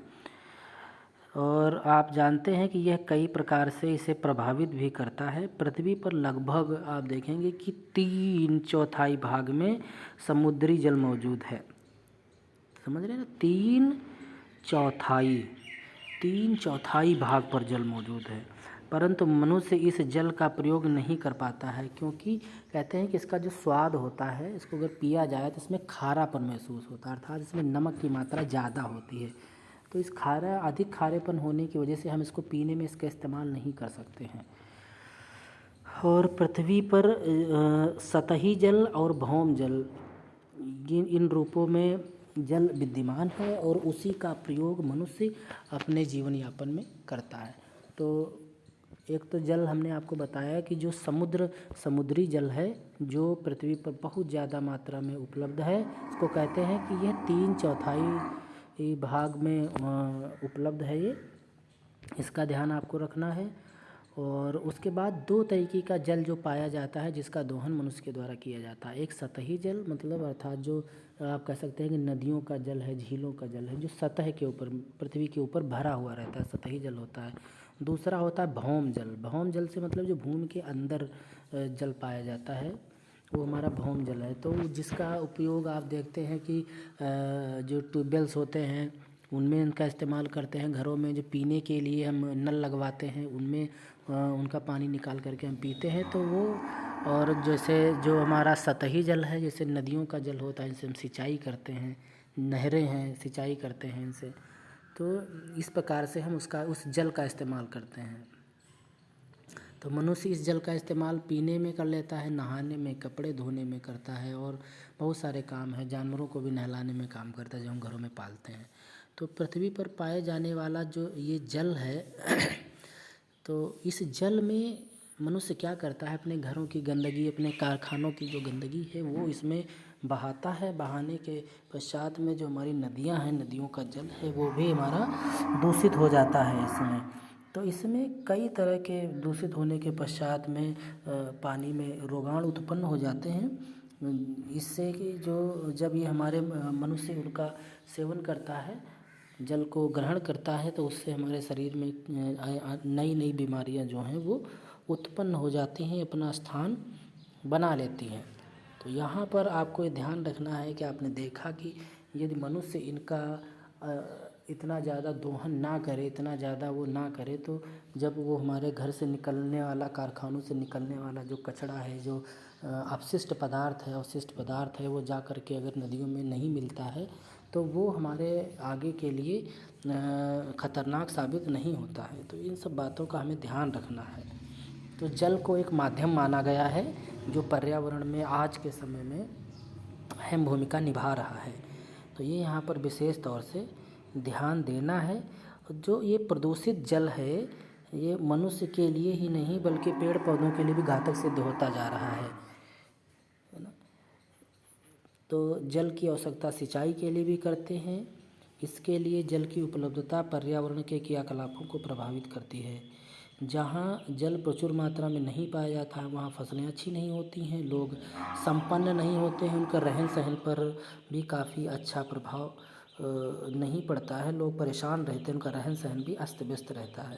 और आप जानते हैं कि यह कई प्रकार से इसे प्रभावित भी करता है। पृथ्वी पर लगभग आप देखेंगे कि 3/4 भाग में समुद्री जल मौजूद है। समझ रहे हैं ना, 3/4 भाग पर जल मौजूद है। परंतु मनुष्य इस जल का प्रयोग नहीं कर पाता है, क्योंकि कहते हैं कि इसका जो स्वाद होता है, इसको अगर पिया जाए तो इसमें खारापन महसूस होता है, अर्थात इसमें नमक की मात्रा ज़्यादा होती है। तो इस अधिक खारेपन होने की वजह से हम इसको पीने में इसका इस्तेमाल नहीं कर सकते हैं। और पृथ्वी पर सतही जल और भौम जल, इन रूपों में जल विद्यमान है, और उसी का प्रयोग मनुष्य अपने जीवन यापन में करता है। तो एक तो जल हमने आपको बताया कि जो समुद्री जल है, जो पृथ्वी पर बहुत ज़्यादा मात्रा में उपलब्ध है, इसको कहते हैं कि यह 3/4 भाग में उपलब्ध है। ये इसका ध्यान आपको रखना है। और उसके बाद 2 तरीके का जल जो पाया जाता है, जिसका दोहन मनुष्य के द्वारा किया जाता है। एक सतही जल, मतलब अर्थात जो आप कह सकते हैं कि नदियों का जल है, झीलों का जल है, जो सतह के ऊपर, पृथ्वी के ऊपर भरा हुआ रहता है, सतही जल होता है। दूसरा होता है भौम जल। भौम जल से मतलब जो भूमि के अंदर जल पाया जाता है, वो हमारा भौम जल है। तो जिसका उपयोग आप देखते हैं कि जो ट्यूबवेल्स होते हैं उनमें इनका इस्तेमाल करते हैं। घरों में जो पीने के लिए हम नल लगवाते हैं, उनमें उनका पानी निकाल करके हम पीते हैं। तो वो, और जैसे जो हमारा सतही जल है, जैसे नदियों का जल होता है, इनसे हम सिंचाई करते हैं, नहरें हैं, सिंचाई करते हैं इनसे। तो इस प्रकार से हम उस जल का इस्तेमाल करते हैं। तो मनुष्य इस जल का इस्तेमाल पीने में कर लेता है, नहाने में, कपड़े धोने में करता है, और बहुत सारे काम है, जानवरों को भी नहलाने में काम करता है जो हम घरों में पालते हैं। तो पृथ्वी पर पाए जाने वाला जो ये जल है तो इस जल में मनुष्य क्या करता है, अपने घरों की गंदगी, अपने कारखानों की जो गंदगी है वो इसमें बहाता है। बहाने के पश्चात में जो हमारी नदियां हैं, नदियों का जल है, वो भी हमारा दूषित हो जाता है इसमें। तो इसमें कई तरह के दूषित होने के पश्चात में पानी में रोगाणु उत्पन्न हो जाते हैं। इससे कि जो जब ये हमारे मनुष्य उनका सेवन करता है, जल को ग्रहण करता है, तो उससे हमारे शरीर में नई नई बीमारियां जो हैं वो उत्पन्न हो जाती हैं, अपना स्थान बना लेती हैं। तो यहाँ पर आपको ये ध्यान रखना है कि आपने देखा कि यदि मनुष्य इनका इतना ज़्यादा दोहन ना करे, इतना ज़्यादा वो ना करे, तो जब वो हमारे घर से निकलने वाला, कारखानों से निकलने वाला जो कचरा है, जो अवशिष्ट पदार्थ है, वो जा कर के अगर नदियों में नहीं मिलता है, तो वो हमारे आगे के लिए ख़तरनाक साबित नहीं होता है। तो इन सब बातों का हमें ध्यान रखना है। तो जल को एक माध्यम माना गया है जो पर्यावरण में आज के समय में अहम भूमिका निभा रहा है। तो ये यहाँ पर विशेष तौर से ध्यान देना है। जो ये प्रदूषित जल है, ये मनुष्य के लिए ही नहीं बल्कि पेड़ पौधों के लिए भी घातक सिद्ध होता जा रहा है ना। तो जल की आवश्यकता सिंचाई के लिए भी करते हैं। इसके लिए जल की उपलब्धता पर्यावरण के क्रियाकलापों को प्रभावित करती है। जहाँ जल प्रचुर मात्रा में नहीं पाया जाता है वहाँ फसलें अच्छी नहीं होती हैं, लोग संपन्न नहीं होते हैं, उनका रहन सहन पर भी काफ़ी अच्छा प्रभाव नहीं पड़ता है, लोग परेशान रहते हैं, उनका रहन सहन भी अस्त व्यस्त रहता है,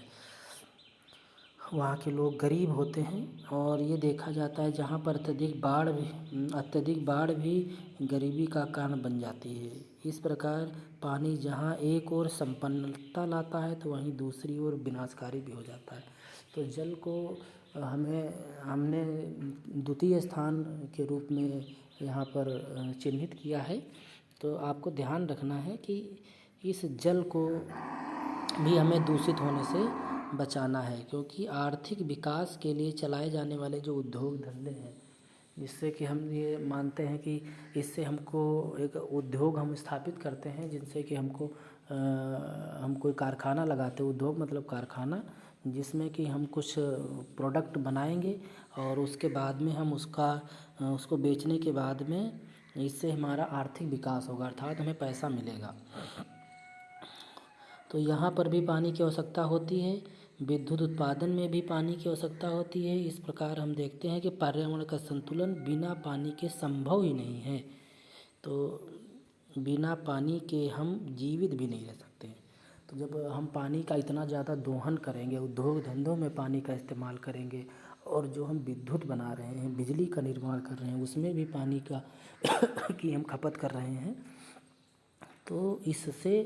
वहाँ के लोग गरीब होते हैं। और ये देखा जाता है जहाँ पर अत्यधिक बाढ़ भी गरीबी का कारण बन जाती है। इस प्रकार पानी जहाँ एक ओर संपन्नता लाता है तो वहीं दूसरी ओर विनाशकारी भी हो जाता है। तो जल को हमने द्वितीय स्थान के रूप में यहाँ पर चिन्हित किया है। तो आपको ध्यान रखना है कि इस जल को भी हमें दूषित होने से बचाना है, क्योंकि आर्थिक विकास के लिए चलाए जाने वाले जो उद्योग धंधे हैं, जिससे कि हम ये मानते हैं कि इससे हमको एक उद्योग हम स्थापित करते हैं, जिनसे कि हम कोई कारखाना लगाते हैं। उद्योग मतलब कारखाना, जिसमें कि हम कुछ प्रोडक्ट बनाएंगे और उसके बाद में हम उसको बेचने के बाद में इससे हमारा आर्थिक विकास होगा, अर्थात हमें पैसा मिलेगा। तो यहाँ पर भी पानी की आवश्यकता होती है, विद्युत उत्पादन में भी पानी की आवश्यकता होती है। इस प्रकार हम देखते हैं कि पर्यावरण का संतुलन बिना पानी के संभव ही नहीं है। तो बिना पानी के हम जीवित भी नहीं रह सकते। तो जब हम पानी का इतना ज़्यादा दोहन करेंगे, उद्योग धंधों में पानी का इस्तेमाल करेंगे, और जो हम विद्युत बना रहे हैं, बिजली का निर्माण कर रहे हैं, उसमें भी पानी का की हम खपत कर रहे हैं, तो इससे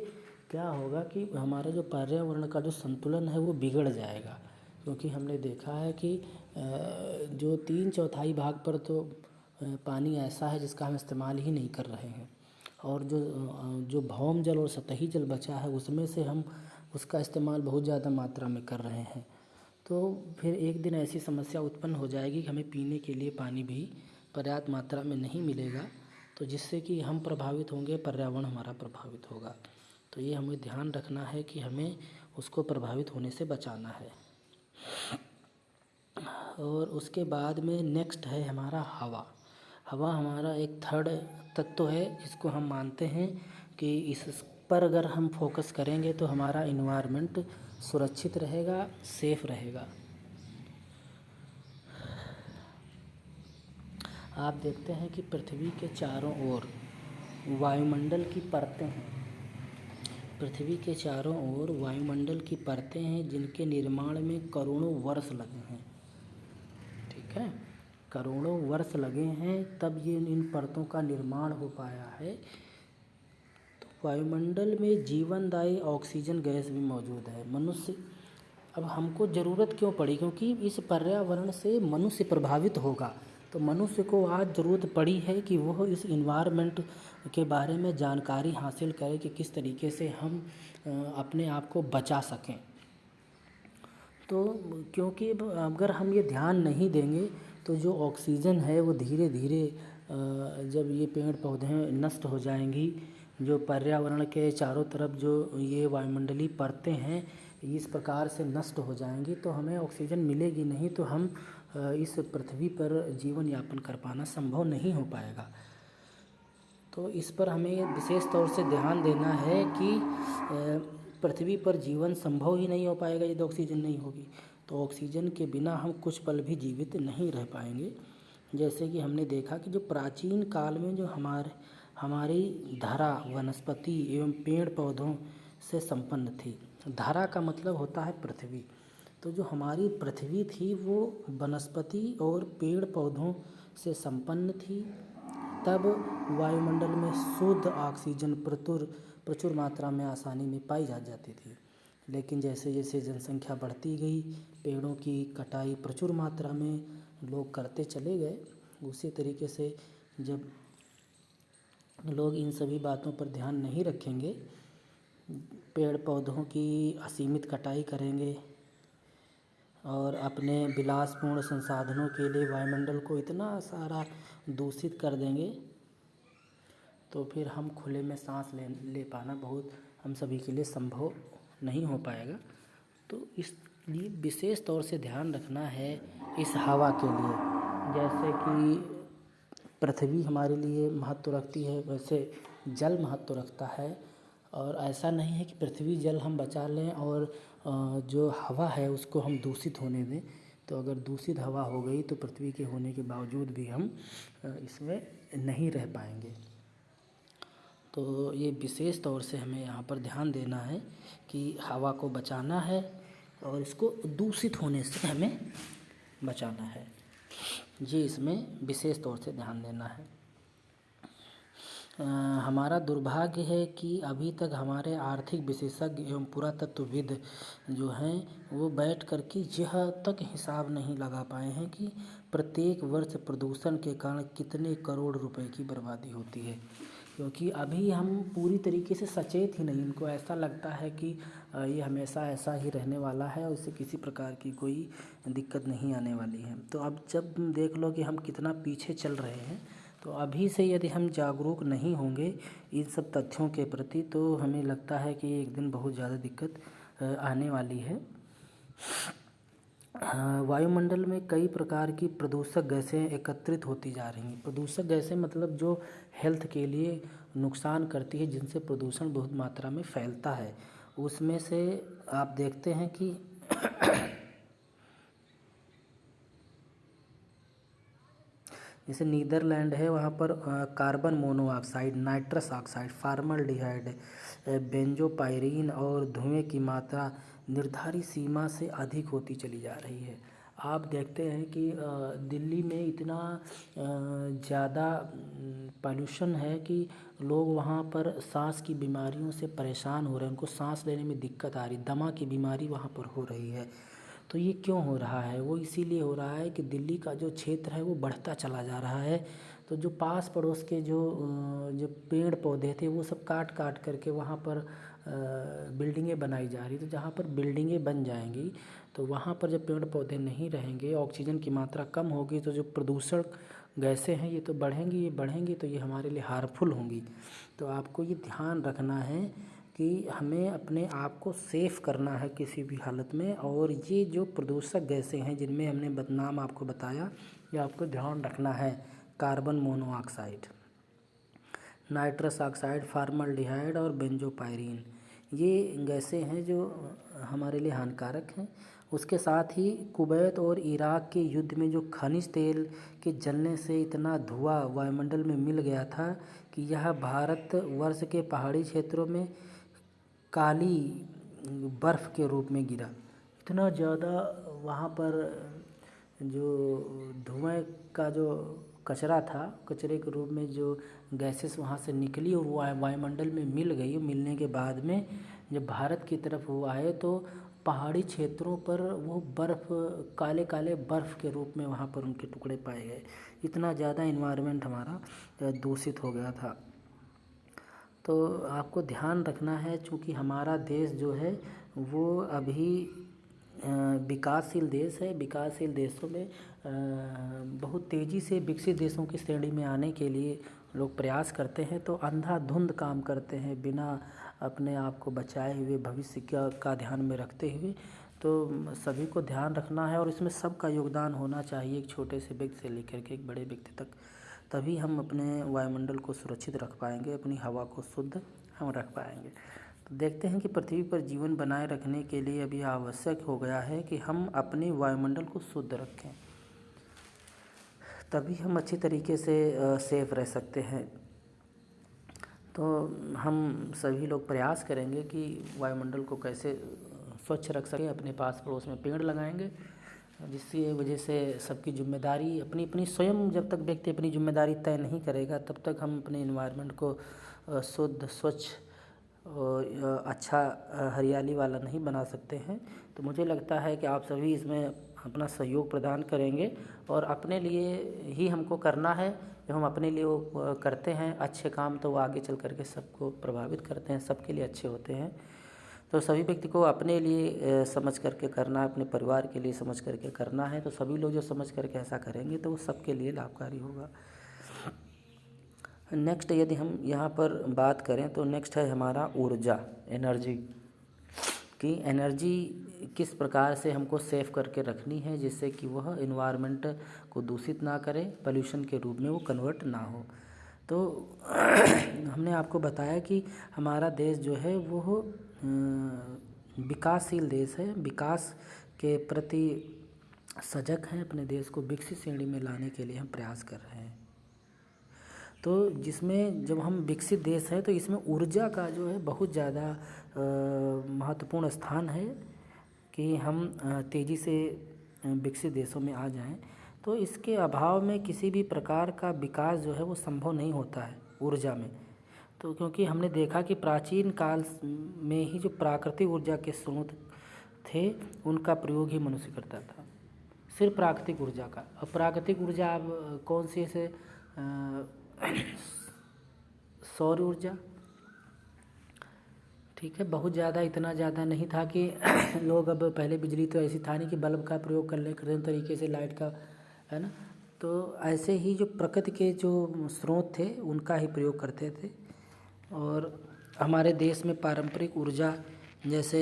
क्या होगा कि हमारा जो पर्यावरण का जो संतुलन है वो बिगड़ जाएगा। क्योंकि हमने देखा है कि जो 3/4 भाग पर तो पानी ऐसा है जिसका हम इस्तेमाल ही नहीं कर रहे हैं, और जो भौम जल और सतही जल बचा है उसमें से हम उसका इस्तेमाल बहुत ज़्यादा मात्रा में कर रहे हैं। तो फिर एक दिन ऐसी समस्या उत्पन्न हो जाएगी कि हमें पीने के लिए पानी भी पर्याप्त मात्रा में नहीं मिलेगा, तो जिससे कि हम प्रभावित होंगे, पर्यावरण हमारा प्रभावित होगा। तो ये हमें ध्यान रखना है कि हमें उसको प्रभावित होने से बचाना है। और उसके बाद में नेक्स्ट है हमारा हवा। हवा हमारा एक थर्ड तत्व है, जिसको हम मानते हैं कि इस पर अगर हम फोकस करेंगे तो हमारा इन्वायरमेंट सुरक्षित रहेगा, सेफ रहेगा। आप देखते हैं कि पृथ्वी के चारों ओर वायुमंडल की परतें हैं। पृथ्वी के चारों ओर वायुमंडल की परतें हैं, जिनके निर्माण में करोड़ों वर्ष लगे हैं। ठीक है, करोड़ों वर्ष लगे हैं, तब ये इन परतों का निर्माण हो पाया है। तो वायुमंडल में जीवनदायी ऑक्सीजन गैस भी मौजूद है। मनुष्य, अब हमको ज़रूरत क्यों पड़ी? क्योंकि इस पर्यावरण से मनुष्य प्रभावित होगा, तो मनुष्य को आज ज़रूरत पड़ी है कि वह इस इन्वायरमेंट के बारे में जानकारी हासिल करे कि किस तरीके से हम अपने आप को बचा सकें। तो क्योंकि अगर हम ये ध्यान नहीं देंगे तो जो ऑक्सीजन है वो धीरे धीरे जब ये पेड़ पौधे नष्ट हो जाएंगी, जो पर्यावरण के चारों तरफ जो ये वायुमंडलीय परतें हैं इस प्रकार से नष्ट हो जाएंगी, तो हमें ऑक्सीजन मिलेगी नहीं, तो हम इस पृथ्वी पर जीवन यापन कर पाना संभव नहीं हो पाएगा। तो इस पर हमें विशेष तौर से ध्यान देना है कि पृथ्वी पर जीवन संभव ही नहीं हो पाएगा यदि ऑक्सीजन नहीं होगी। तो ऑक्सीजन के बिना हम कुछ पल भी जीवित नहीं रह पाएंगे। जैसे कि हमने देखा कि जो प्राचीन काल में जो हमारी धरा वनस्पति एवं पेड़ पौधों से संपन्न थी। धरा का मतलब होता है पृथ्वी। तो जो हमारी पृथ्वी थी वो वनस्पति और पेड़ पौधों से संपन्न थी। तब वायुमंडल में शुद्ध ऑक्सीजन प्रचुर मात्रा में आसानी में पाई जाती थी। लेकिन जैसे जैसे जनसंख्या बढ़ती गई, पेड़ों की कटाई प्रचुर मात्रा में लोग करते चले गए, उसी तरीके से जब लोग इन सभी बातों पर ध्यान नहीं रखेंगे, पेड़ पौधों की असीमित कटाई करेंगे और अपने विलासपूर्ण संसाधनों के लिए वायुमंडल को इतना सारा दूषित कर देंगे, तो फिर हम खुले में सांस ले पाना बहुत हम सभी के लिए संभव नहीं हो पाएगा। तो इसलिए विशेष तौर से ध्यान रखना है इस हवा के लिए। जैसे कि पृथ्वी हमारे लिए महत्व रखती है, वैसे जल महत्व रखता है। और ऐसा नहीं है कि पृथ्वी जल हम बचा लें और जो हवा है उसको हम दूषित होने दें। तो अगर दूषित हवा हो गई तो पृथ्वी के होने के बावजूद भी हम इसमें नहीं रह पाएंगे। तो ये विशेष तौर से हमें यहाँ पर ध्यान देना है कि हवा को बचाना है और इसको दूषित होने से हमें बचाना है। ये इसमें विशेष तौर से ध्यान देना है। हमारा दुर्भाग्य है कि अभी तक हमारे आर्थिक विशेषज्ञ एवं पुरातत्वविद जो हैं वो बैठ कर के यह तक हिसाब नहीं लगा पाए हैं कि प्रत्येक वर्ष प्रदूषण के कारण कितने करोड़ रुपए की बर्बादी होती है। क्योंकि अभी हम पूरी तरीके से सचेत ही नहीं, इनको ऐसा लगता है कि ये हमेशा ऐसा ही रहने वाला है और इससे किसी प्रकार की कोई दिक्कत नहीं आने वाली है। तो अब जब देख लो कि हम कितना पीछे चल रहे हैं, तो अभी से यदि हम जागरूक नहीं होंगे इन सब तथ्यों के प्रति तो हमें लगता है कि एक दिन बहुत ज़्यादा दिक्कत आने वाली है। वायुमंडल में कई प्रकार की प्रदूषक गैसें एकत्रित होती जा रही हैं। प्रदूषक गैसें मतलब जो हेल्थ के लिए नुकसान करती है, जिनसे प्रदूषण बहुत मात्रा में फैलता है। उसमें से आप देखते हैं कि जैसे नीदरलैंड है, वहाँ पर carbon monoxide, nitrous oxide, formaldehyde, benzopyrene और धुएं की मात्रा निर्धारित सीमा से अधिक होती चली जा रही है। आप देखते हैं कि दिल्ली में इतना ज़्यादा पॉल्यूशन है कि लोग वहाँ पर सांस की बीमारियों से परेशान हो रहे हैं, उनको सांस लेने में दिक्कत आ रही, दमा की बीमारी वहाँ पर हो रही है। तो ये क्यों हो रहा है? वो इसीलिए हो रहा है कि दिल्ली का जो क्षेत्र है वो बढ़ता चला जा रहा है। तो जो पास पड़ोस के जो पेड़ पौधे थे वो सब काट काट करके वहाँ पर बिल्डिंगें बनाई जा रही। तो जहाँ पर बिल्डिंगें बन जाएंगी तो वहाँ पर जब पेड़ पौधे नहीं रहेंगे, ऑक्सीजन की मात्रा कम होगी, तो जो प्रदूषण गैसें हैं ये तो बढ़ेंगी, ये बढ़ेंगी तो ये हमारे लिए हार्मफुल होंगी। तो आपको ये ध्यान रखना है कि हमें अपने आप को सेफ़ करना है किसी भी हालत में। और ये जो प्रदूषक गैसें हैं जिनमें हमने नाम आपको बताया, ये आपको ध्यान रखना है। Carbon monoxide, nitrous oxide, formaldehyde और बेंजोपायरीन, ये गैसें हैं जो हमारे लिए हानिकारक हैं। उसके साथ ही कुवैत और इराक के युद्ध में जो खनिज तेल के जलने से इतना धुआं वायुमंडल में मिल गया था कि यह भारत वर्ष के पहाड़ी क्षेत्रों में काली बर्फ़ के रूप में गिरा। इतना ज़्यादा वहाँ पर जो धुएं का जो कचरा था, कचरे के रूप में जो गैसेस वहाँ से निकली और वायुमंडल में मिल गई। मिलने के बाद में जब भारत की तरफ वो आए तो पहाड़ी क्षेत्रों पर वो बर्फ़, काले काले बर्फ़ के रूप में वहाँ पर उनके टुकड़े पाए गए। इतना ज़्यादा इन्वायरमेंट हमारा दूषित हो गया था। तो आपको ध्यान रखना है, चूँकि हमारा देश जो है वो अभी विकासशील देश है। विकासशील देशों में बहुत तेज़ी से विकसित देशों की श्रेणी में आने के लिए लोग प्रयास करते हैं, तो अंधाधुंध काम करते हैं बिना अपने आप को बचाए हुए, भविष्य का ध्यान में रखते हुए। तो सभी को ध्यान रखना है और इसमें सबका योगदान होना चाहिए, एक छोटे से व्यक्ति से लेकर के एक बड़े व्यक्ति तक। तभी हम अपने वायुमंडल को सुरक्षित रख पाएंगे, अपनी हवा को शुद्ध हम रख पाएंगे। तो देखते हैं कि पृथ्वी पर जीवन बनाए रखने के लिए अभी आवश्यक हो गया है कि हम अपने वायुमंडल को शुद्ध रखें, तभी हम अच्छी तरीके से सेफ रह सकते हैं। तो हम सभी लोग प्रयास करेंगे कि वायुमंडल को कैसे स्वच्छ रख सकें, अपने पास पड़ोस में पेड़ लगाएंगे, जिसकी वजह से सबकी जिम्मेदारी अपनी अपनी स्वयं, जब तक व्यक्ति अपनी जिम्मेदारी तय नहीं करेगा तब तक हम अपने एनवायरनमेंट को शुद्ध, स्वच्छ और अच्छा हरियाली वाला नहीं बना सकते हैं। तो मुझे लगता है कि आप सभी इसमें अपना सहयोग प्रदान करेंगे और अपने लिए ही हमको करना है। जब हम अपने लिए वो करते हैं अच्छे काम, तो वो आगे चल करके सबको प्रभावित करते हैं, सबके लिए अच्छे होते हैं। तो सभी व्यक्ति को अपने लिए समझ करके करना है, अपने परिवार के लिए समझ करके करना है। तो सभी लोग जो समझ करके ऐसा करेंगे तो वो सबके लिए लाभकारी होगा। नेक्स्ट यदि हम यहाँ पर बात करें तो नेक्स्ट है हमारा ऊर्जा, एनर्जी। कि एनर्जी किस प्रकार से हमको सेव करके रखनी है जिससे कि वह इन्वायरमेंट को दूषित ना करे, पोल्यूशन के रूप में वो कन्वर्ट ना हो। तो हमने आपको बताया कि हमारा देश जो है वो विकासशील देश है, विकास के प्रति सजग हैं, अपने देश को विकसित श्रेणी में लाने के लिए हम प्रयास कर रहे हैं। तो जिसमें जब हम विकसित देश है तो इसमें ऊर्जा का जो है बहुत ज़्यादा महत्वपूर्ण स्थान है कि हम तेज़ी से विकसित देशों में आ जाएं। तो इसके अभाव में किसी भी प्रकार का विकास जो है वो संभव नहीं होता है ऊर्जा में। तो क्योंकि हमने देखा कि प्राचीन काल में ही जो प्राकृतिक ऊर्जा के स्रोत थे उनका प्रयोग ही मनुष्य करता था, सिर्फ प्राकृतिक ऊर्जा का। और प्राकृतिक ऊर्जा अब कौन सी है? सौर ऊर्जा, ठीक है। बहुत ज़्यादा, इतना ज़्यादा नहीं था कि लोग, अब पहले बिजली तो ऐसी था नहीं कि बल्ब का प्रयोग कर ले कृत्रिम तरीके से, लाइट का, है ना। तो ऐसे ही जो प्रकृति के जो स्रोत थे उनका ही प्रयोग करते थे। और हमारे देश में पारंपरिक ऊर्जा, जैसे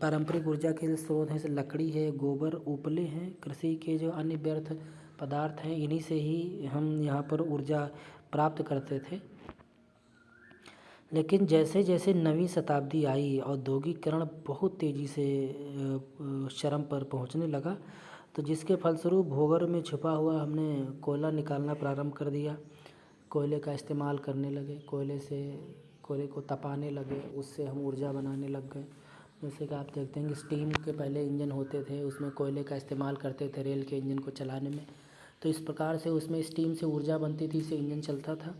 पारंपरिक ऊर्जा के स्रोत हैं जैसे लकड़ी है, गोबर, उपले हैं, कृषि के जो अन्य व्यर्थ पदार्थ हैं, इन्हीं से ही हम यहाँ पर ऊर्जा प्राप्त करते थे। लेकिन जैसे जैसे नवीं शताब्दी आई, औद्योगिकरण बहुत तेज़ी से चरम पर पहुँचने लगा, तो जिसके फलस्वरूप भूगर्भ में छुपा हुआ हमने कोयला निकालना प्रारंभ कर दिया, कोयले का इस्तेमाल करने लगे, कोयले को तपाने लगे, उससे हम ऊर्जा बनाने लग गए। जैसे कि आप देखते हैं कि स्टीम के पहले इंजन होते थे, उसमें कोयले का इस्तेमाल करते थे रेल के इंजन को चलाने में। तो इस प्रकार से उसमें स्टीम से ऊर्जा बनती थी, इससे इंजन चलता था।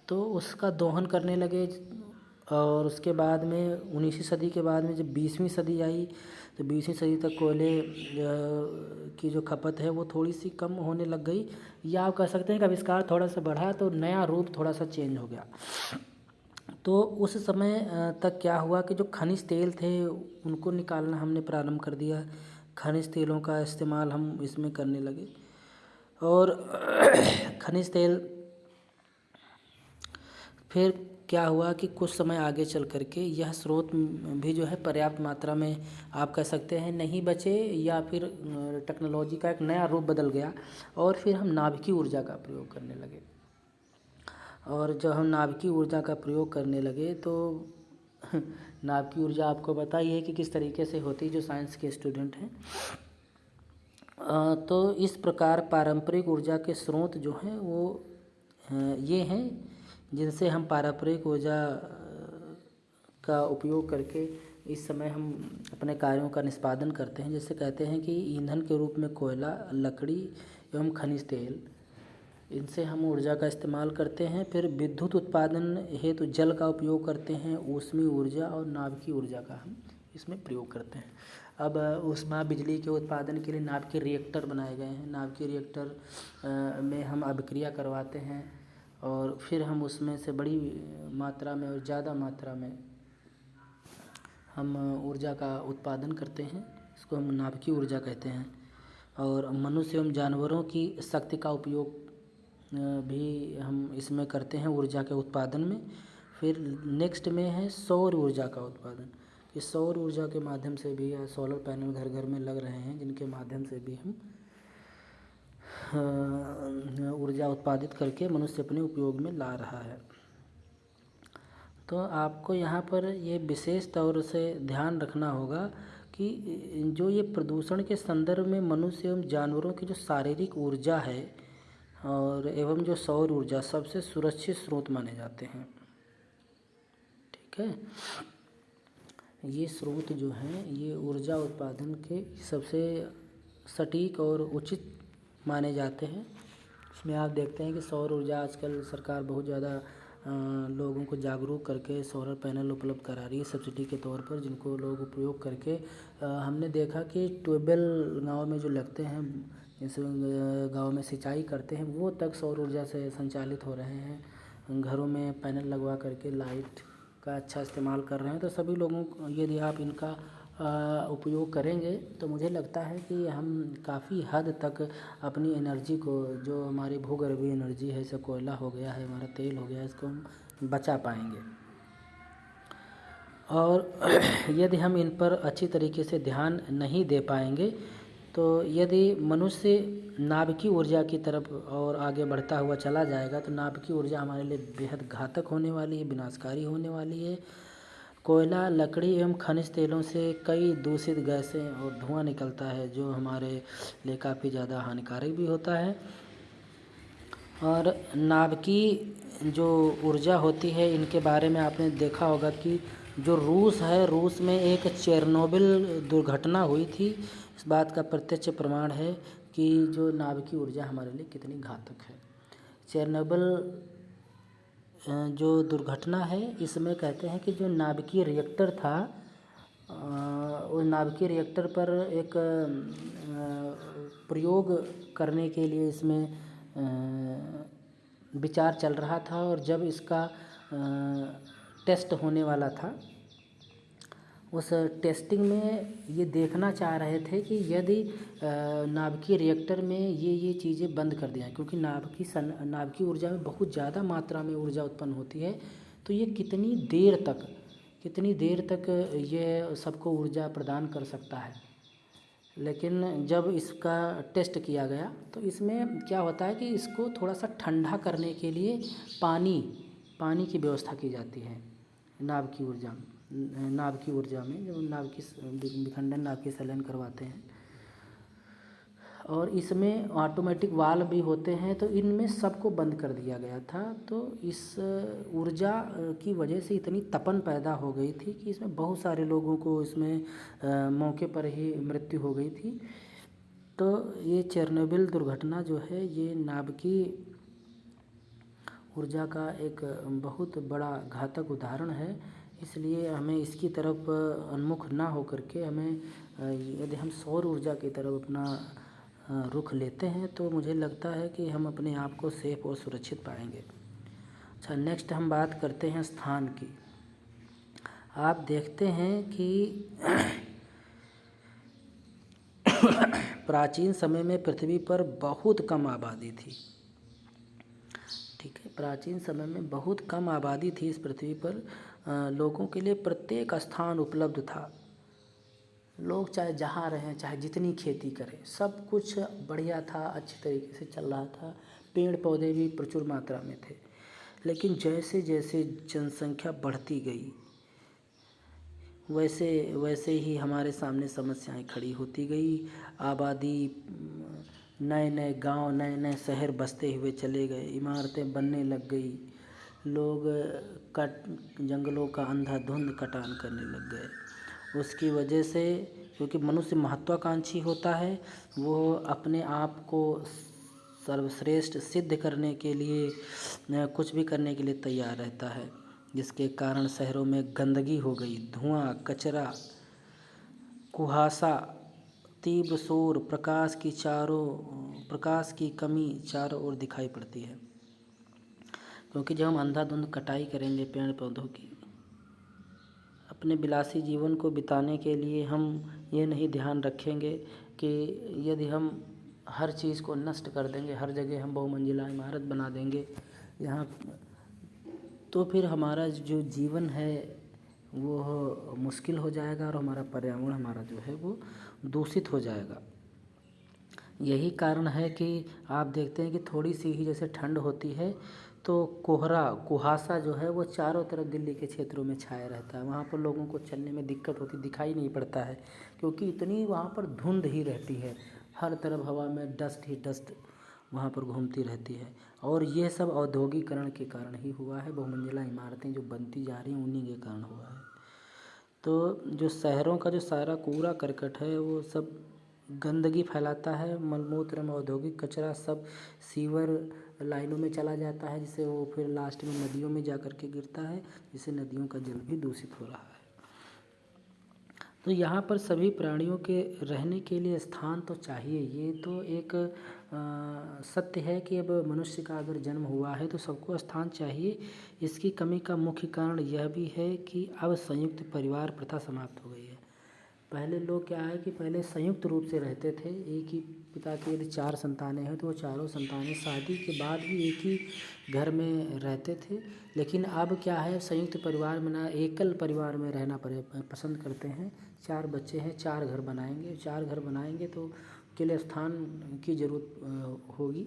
तो उसका दोहन करने लगे। और उसके बाद में 19वीं सदी के बाद में जब 20वीं सदी आई, तो 20वीं सदी तक कोयले की जो खपत है वो थोड़ी सी कम होने लग गई, या आप कह सकते हैं कि आविष्कार थोड़ा सा बढ़ा तो नया रूप थोड़ा सा चेंज हो गया। तो उस समय तक क्या हुआ कि जो खनिज तेल थे उनको निकालना हमने प्रारंभ कर दिया, खनिज तेलों का इस्तेमाल हम इसमें करने लगे। और खनिज तेल, फिर क्या हुआ कि कुछ समय आगे चल कर के यह स्रोत भी जो है पर्याप्त मात्रा में, आप कह सकते हैं, नहीं बचे, या फिर टेक्नोलॉजी का एक नया रूप बदल गया और फिर हम नाभिकीय ऊर्जा का प्रयोग करने लगे। और जब हम नाभिकीय ऊर्जा का प्रयोग करने लगे तो नाभिकीय ऊर्जा आपको पता ही है कि किस तरीके से होती है, जो साइंस के स्टूडेंट हैं। तो इस प्रकार पारंपरिक ऊर्जा के स्रोत जो हैं वो ये हैं जिनसे हम पारंपरिक ऊर्जा का उपयोग करके इस समय हम अपने कार्यों का निष्पादन करते हैं। जैसे कहते हैं कि ईंधन के रूप में कोयला, लकड़ी एवं खनिज तेल, इनसे हम ऊर्जा का इस्तेमाल करते हैं। फिर विद्युत उत्पादन हेतु जल का उपयोग करते हैं, ऊष्मीय ऊर्जा और नाभिकीय ऊर्जा का हम इसमें प्रयोग करते हैं। अब ऊष्मा बिजली के उत्पादन के लिए नाभिकीय रिएक्टर बनाए गए हैं। नाभिकीय रिएक्टर में हम अभिक्रिया करवाते हैं और फिर हम उसमें से बड़ी मात्रा में और ज़्यादा मात्रा में हम ऊर्जा का उत्पादन करते हैं, इसको हम नाभिकीय ऊर्जा कहते हैं। और मनुष्य एवं जानवरों की शक्ति का उपयोग भी हम इसमें करते हैं ऊर्जा के उत्पादन में। फिर नेक्स्ट में है सौर ऊर्जा का उत्पादन, कि सौर ऊर्जा के माध्यम से भी, या सोलर पैनल घर घर में लग रहे हैं जिनके माध्यम से भी हम ऊर्जा उत्पादित करके मनुष्य अपने उपयोग में ला रहा है। तो आपको यहाँ पर ये विशेष तौर से ध्यान रखना होगा कि जो ये प्रदूषण के संदर्भ में मनुष्य एवं जानवरों की जो शारीरिक ऊर्जा है और एवं जो सौर ऊर्जा सबसे सुरक्षित स्रोत माने जाते हैं, ठीक है। ये स्रोत जो हैं ये ऊर्जा उत्पादन के सबसे सटीक और उचित माने जाते हैं। इसमें आप देखते हैं कि सौर ऊर्जा आजकल सरकार बहुत ज़्यादा लोगों को जागरूक करके सोलर पैनल उपलब्ध करा रही है सब्सिडी के तौर पर, जिनको लोग उपयोग करके हमने देखा कि ट्यूबवेल गाँव में जो लगते हैं, जैसे गांव में सिंचाई करते हैं, वो तक सौर ऊर्जा से संचालित हो रहे हैं। घरों में पैनल लगवा करके लाइट का अच्छा इस्तेमाल कर रहे हैं। तो सभी लोगों को, यदि आप इनका उपयोग करेंगे तो मुझे लगता है कि हम काफ़ी हद तक अपनी एनर्जी को, जो हमारी भूगर्भीय एनर्जी है, जैसे कोयला हो गया है, हमारा तेल हो गया, इसको हम बचा पाएंगे। और यदि हम इन पर अच्छी तरीके से ध्यान नहीं दे पाएंगे तो यदि मनुष्य नाभिकीय ऊर्जा की तरफ और आगे बढ़ता हुआ चला जाएगा तो नाभिकीय ऊर्जा हमारे लिए बेहद घातक होने वाली है, विनाशकारी होने वाली है। कोयला, लकड़ी एवं खनिज तेलों से कई दूषित गैसें और धुआं निकलता है जो हमारे लिए काफ़ी ज़्यादा हानिकारक भी होता है। और नाभिकीय जो ऊर्जा होती है इनके बारे में आपने देखा होगा कि जो रूस है, रूस में एक चेरनोबिल दुर्घटना हुई थी। इस बात का प्रत्यक्ष प्रमाण है कि जो नाभिकीय ऊर्जा हमारे लिए कितनी घातक है। चेरनोबिल जो दुर्घटना है इसमें कहते हैं कि जो नाभिकीय रिएक्टर था उस नाभिकीय रिएक्टर पर एक प्रयोग करने के लिए इसमें विचार चल रहा था और जब इसका टेस्ट होने वाला था उस टेस्टिंग में ये देखना चाह रहे थे कि यदि नाभिकीय रिएक्टर में ये चीज़ें बंद कर दिया, क्योंकि नाभिकीय ऊर्जा में बहुत ज़्यादा मात्रा में ऊर्जा उत्पन्न होती है, तो ये कितनी देर तक ये सबको ऊर्जा प्रदान कर सकता है। लेकिन जब इसका टेस्ट किया गया तो इसमें क्या होता है कि इसको थोड़ा सा ठंडा करने के लिए पानी की व्यवस्था की जाती है नाभिकीय ऊर्जा में जब नाभिकीय विखंडन नाभिकीय संलयन करवाते हैं। और इसमें ऑटोमेटिक वाल्व भी होते हैं, तो इनमें सबको बंद कर दिया गया था। तो इस ऊर्जा की वजह से इतनी तपन पैदा हो गई थी कि इसमें बहुत सारे लोगों को इसमें मौके पर ही मृत्यु हो गई थी। तो ये चेरनोबिल दुर्घटना जो है ये नाभिकीय ऊर्जा का एक बहुत बड़ा घातक उदाहरण है। इसलिए हमें इसकी तरफ उन्मुख ना हो करके हमें यदि हम सौर ऊर्जा की तरफ अपना रुख लेते हैं तो मुझे लगता है कि हम अपने आप को सेफ और सुरक्षित पाएंगे। अच्छा, नेक्स्ट हम बात करते हैं स्थान की। आप देखते हैं कि प्राचीन समय में पृथ्वी पर बहुत कम आबादी थी। ठीक है, प्राचीन समय में बहुत कम आबादी थी इस पृथ्वी पर। लोगों के लिए प्रत्येक स्थान उपलब्ध था। लोग चाहे जहाँ रहें, चाहे जितनी खेती करें, सब कुछ बढ़िया था, अच्छी तरीके से चल रहा था। पेड़ पौधे भी प्रचुर मात्रा में थे। लेकिन जैसे जैसे जनसंख्या बढ़ती गई वैसे ही हमारे सामने समस्याएं खड़ी होती गई। आबादी, नए नए गांव, नए नए शहर बसते हुए चले गए, इमारतें बनने लग गई, लोग जंगलों का अंधाधुंध कटान करने लग गए। उसकी वजह से, क्योंकि मनुष्य महत्वाकांक्षी होता है, वो अपने आप को सर्वश्रेष्ठ सिद्ध करने के लिए कुछ भी करने के लिए तैयार रहता है, जिसके कारण शहरों में गंदगी हो गई, धुआं, कचरा, कुहासा, तीव्र शोर, प्रकाश की कमी चारों ओर दिखाई पड़ती है। क्योंकि जब हम अंधाधुंध कटाई करेंगे पेड़ पौधों की, अपने विलासी जीवन को बिताने के लिए हम ये नहीं ध्यान रखेंगे कि यदि हम हर चीज़ को नष्ट कर देंगे, हर जगह हम बहुमंजिला इमारत बना देंगे यहाँ, तो फिर हमारा जो जीवन है वो मुश्किल हो जाएगा और हमारा पर्यावरण हमारा जो है वो दूषित हो जाएगा। यही कारण है कि आप देखते हैं कि थोड़ी सी ही जैसे ठंड होती है तो कुहासा जो है वो चारों तरफ दिल्ली के क्षेत्रों में छाया रहता है। वहाँ पर लोगों को चलने में दिक्कत होती, दिखाई नहीं पड़ता है, क्योंकि इतनी वहाँ पर धुंध ही रहती है। हर तरफ हवा में डस्ट ही डस्ट वहाँ पर घूमती रहती है। और ये सब औद्योगिकरण के कारण ही हुआ है। बहुमंजिला इमारतें जो बनती जा रही हैं उन्हीं के कारण हुआ है। तो जो शहरों का जो सारा कूड़ा करकट है वो सब गंदगी फैलाता है। मलमूत्र में औद्योगिक कचरा सब सीवर लाइनों में चला जाता है, जिससे वो फिर लास्ट में नदियों में जा कर के गिरता है, जिससे नदियों का जल भी दूषित हो रहा है। तो यहाँ पर सभी प्राणियों के रहने के लिए स्थान तो चाहिए। ये तो एक सत्य है कि अब मनुष्य का अगर जन्म हुआ है तो सबको स्थान चाहिए। इसकी कमी का मुख्य कारण यह भी है कि अब संयुक्त परिवार प्रथा समाप्त हो गई है। पहले लोग क्या है कि पहले संयुक्त रूप से रहते थे। एक ही पिता की यदि 4 संतानें हैं तो वो चारों संतानें शादी के बाद भी एक ही घर में रहते थे। लेकिन अब क्या है, संयुक्त परिवार में ना एकल परिवार में रहना पसंद करते हैं। 4 बच्चे हैं, 4 घर बनाएंगे। 4 घर बनाएंगे तो उसके लिए स्थान की ज़रूरत होगी,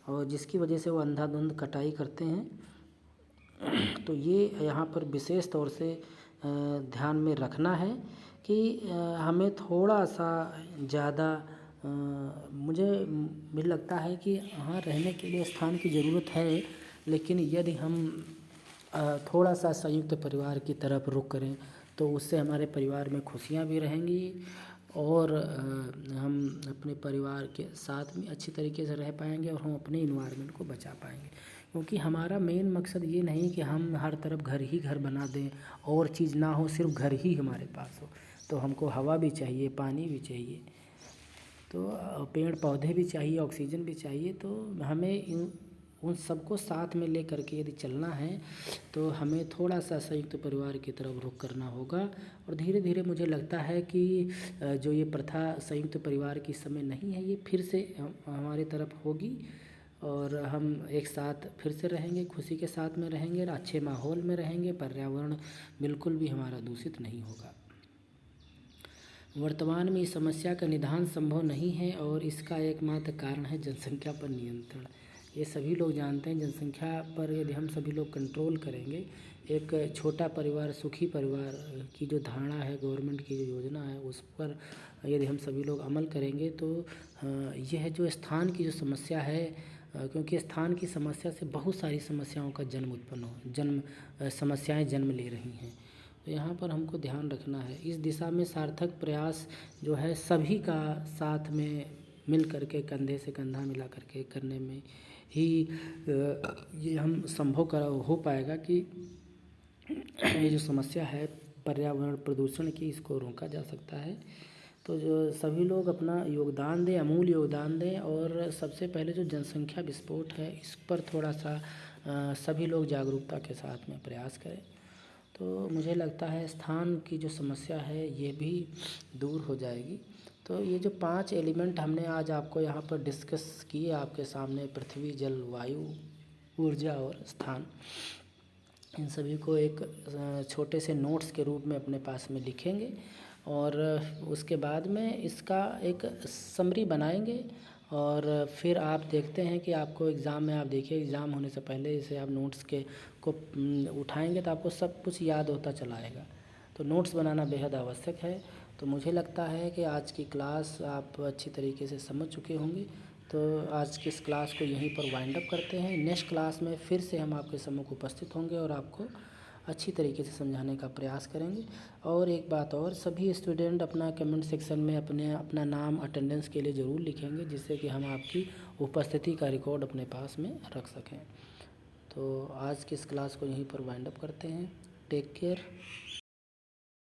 और जिसकी वजह से वो अंधाधुंध कटाई करते हैं। तो ये यहाँ पर विशेष तौर से ध्यान में रखना है कि हमें थोड़ा सा ज़्यादा मुझे लगता है कि हाँ, रहने के लिए स्थान की ज़रूरत है, लेकिन यदि हम थोड़ा सा संयुक्त परिवार की तरफ रुख करें तो उससे हमारे परिवार में खुशियाँ भी रहेंगी, और हम अपने परिवार के साथ में अच्छी तरीके से रह पाएंगे, और हम अपने इन्वायरमेंट को बचा पाएंगे। क्योंकि हमारा मेन मकसद ये नहीं कि हम हर तरफ घर ही घर बना दें और चीज़ ना हो, सिर्फ घर ही हमारे पास हो। तो हमको हवा भी चाहिए, पानी भी चाहिए, तो पेड़ पौधे भी चाहिए, ऑक्सीजन भी चाहिए। तो हमें उन सबको साथ में ले करके यदि चलना है तो हमें थोड़ा सा संयुक्त परिवार की तरफ रुख करना होगा। और धीरे धीरे मुझे लगता है कि जो ये प्रथा संयुक्त परिवार की समय नहीं है, ये फिर से हमारी तरफ होगी, और हम एक साथ फिर से रहेंगे, खुशी के साथ में रहेंगे, अच्छे माहौल में रहेंगे, पर्यावरण बिल्कुल भी हमारा दूषित नहीं होगा। वर्तमान में इस समस्या का निदान संभव नहीं है, और इसका एकमात्र कारण है जनसंख्या पर नियंत्रण। ये सभी लोग जानते हैं, जनसंख्या पर यदि हम सभी लोग कंट्रोल करेंगे, एक छोटा परिवार सुखी परिवार की जो धारणा है, गवर्नमेंट की जो योजना है, उस पर यदि हम सभी लोग अमल करेंगे तो यह जो स्थान की जो समस्या है, क्योंकि स्थान की समस्या से बहुत सारी समस्याओं का समस्याएं जन्म ले रही हैं। तो यहाँ पर हमको ध्यान रखना है। इस दिशा में सार्थक प्रयास जो है सभी का साथ में मिल करके, कंधे से कंधा मिला करके करने में ही ये हम संभव हो पाएगा कि ये जो समस्या है पर्यावरण प्रदूषण की, इसको रोका जा सकता है। तो जो सभी लोग अपना योगदान दें, अमूल्य योगदान दें, और सबसे पहले जो जनसंख्या विस्फोट है इस पर थोड़ा सा सभी लोग जागरूकता के साथ में प्रयास करें। तो मुझे लगता है स्थान की जो समस्या है ये भी दूर हो जाएगी। तो ये जो 5 एलिमेंट हमने आज आपको यहाँ पर डिस्कस किए आपके सामने, पृथ्वी, जल, वायु, ऊर्जा और स्थान, इन सभी को एक छोटे से नोट्स के रूप में अपने पास में लिखेंगे, और उसके बाद में इसका एक समरी बनाएंगे, और फिर आप देखते हैं कि आपको एग्ज़ाम में, आप देखिए एग्ज़ाम होने से पहले इसे आप नोट्स को उठाएंगे तो आपको सब कुछ याद होता चला आएगा। तो नोट्स बनाना बेहद आवश्यक है। तो मुझे लगता है कि आज की क्लास आप अच्छी तरीके से समझ चुके होंगे। तो आज की इस क्लास को यहीं पर वाइंड अप करते हैं। नेक्स्ट क्लास में फिर से हम आपके सम्मुख उपस्थित होंगे और आपको अच्छी तरीके से समझाने का प्रयास करेंगे। और एक बात और, सभी स्टूडेंट अपना कमेंट सेक्शन में अपना नाम अटेंडेंस के लिए ज़रूर लिखेंगे, जिससे कि हम आपकी उपस्थिति का रिकॉर्ड अपने पास में रख सकें। तो आज की इस क्लास को यहीं पर वाइंड अप करते हैं। Take care.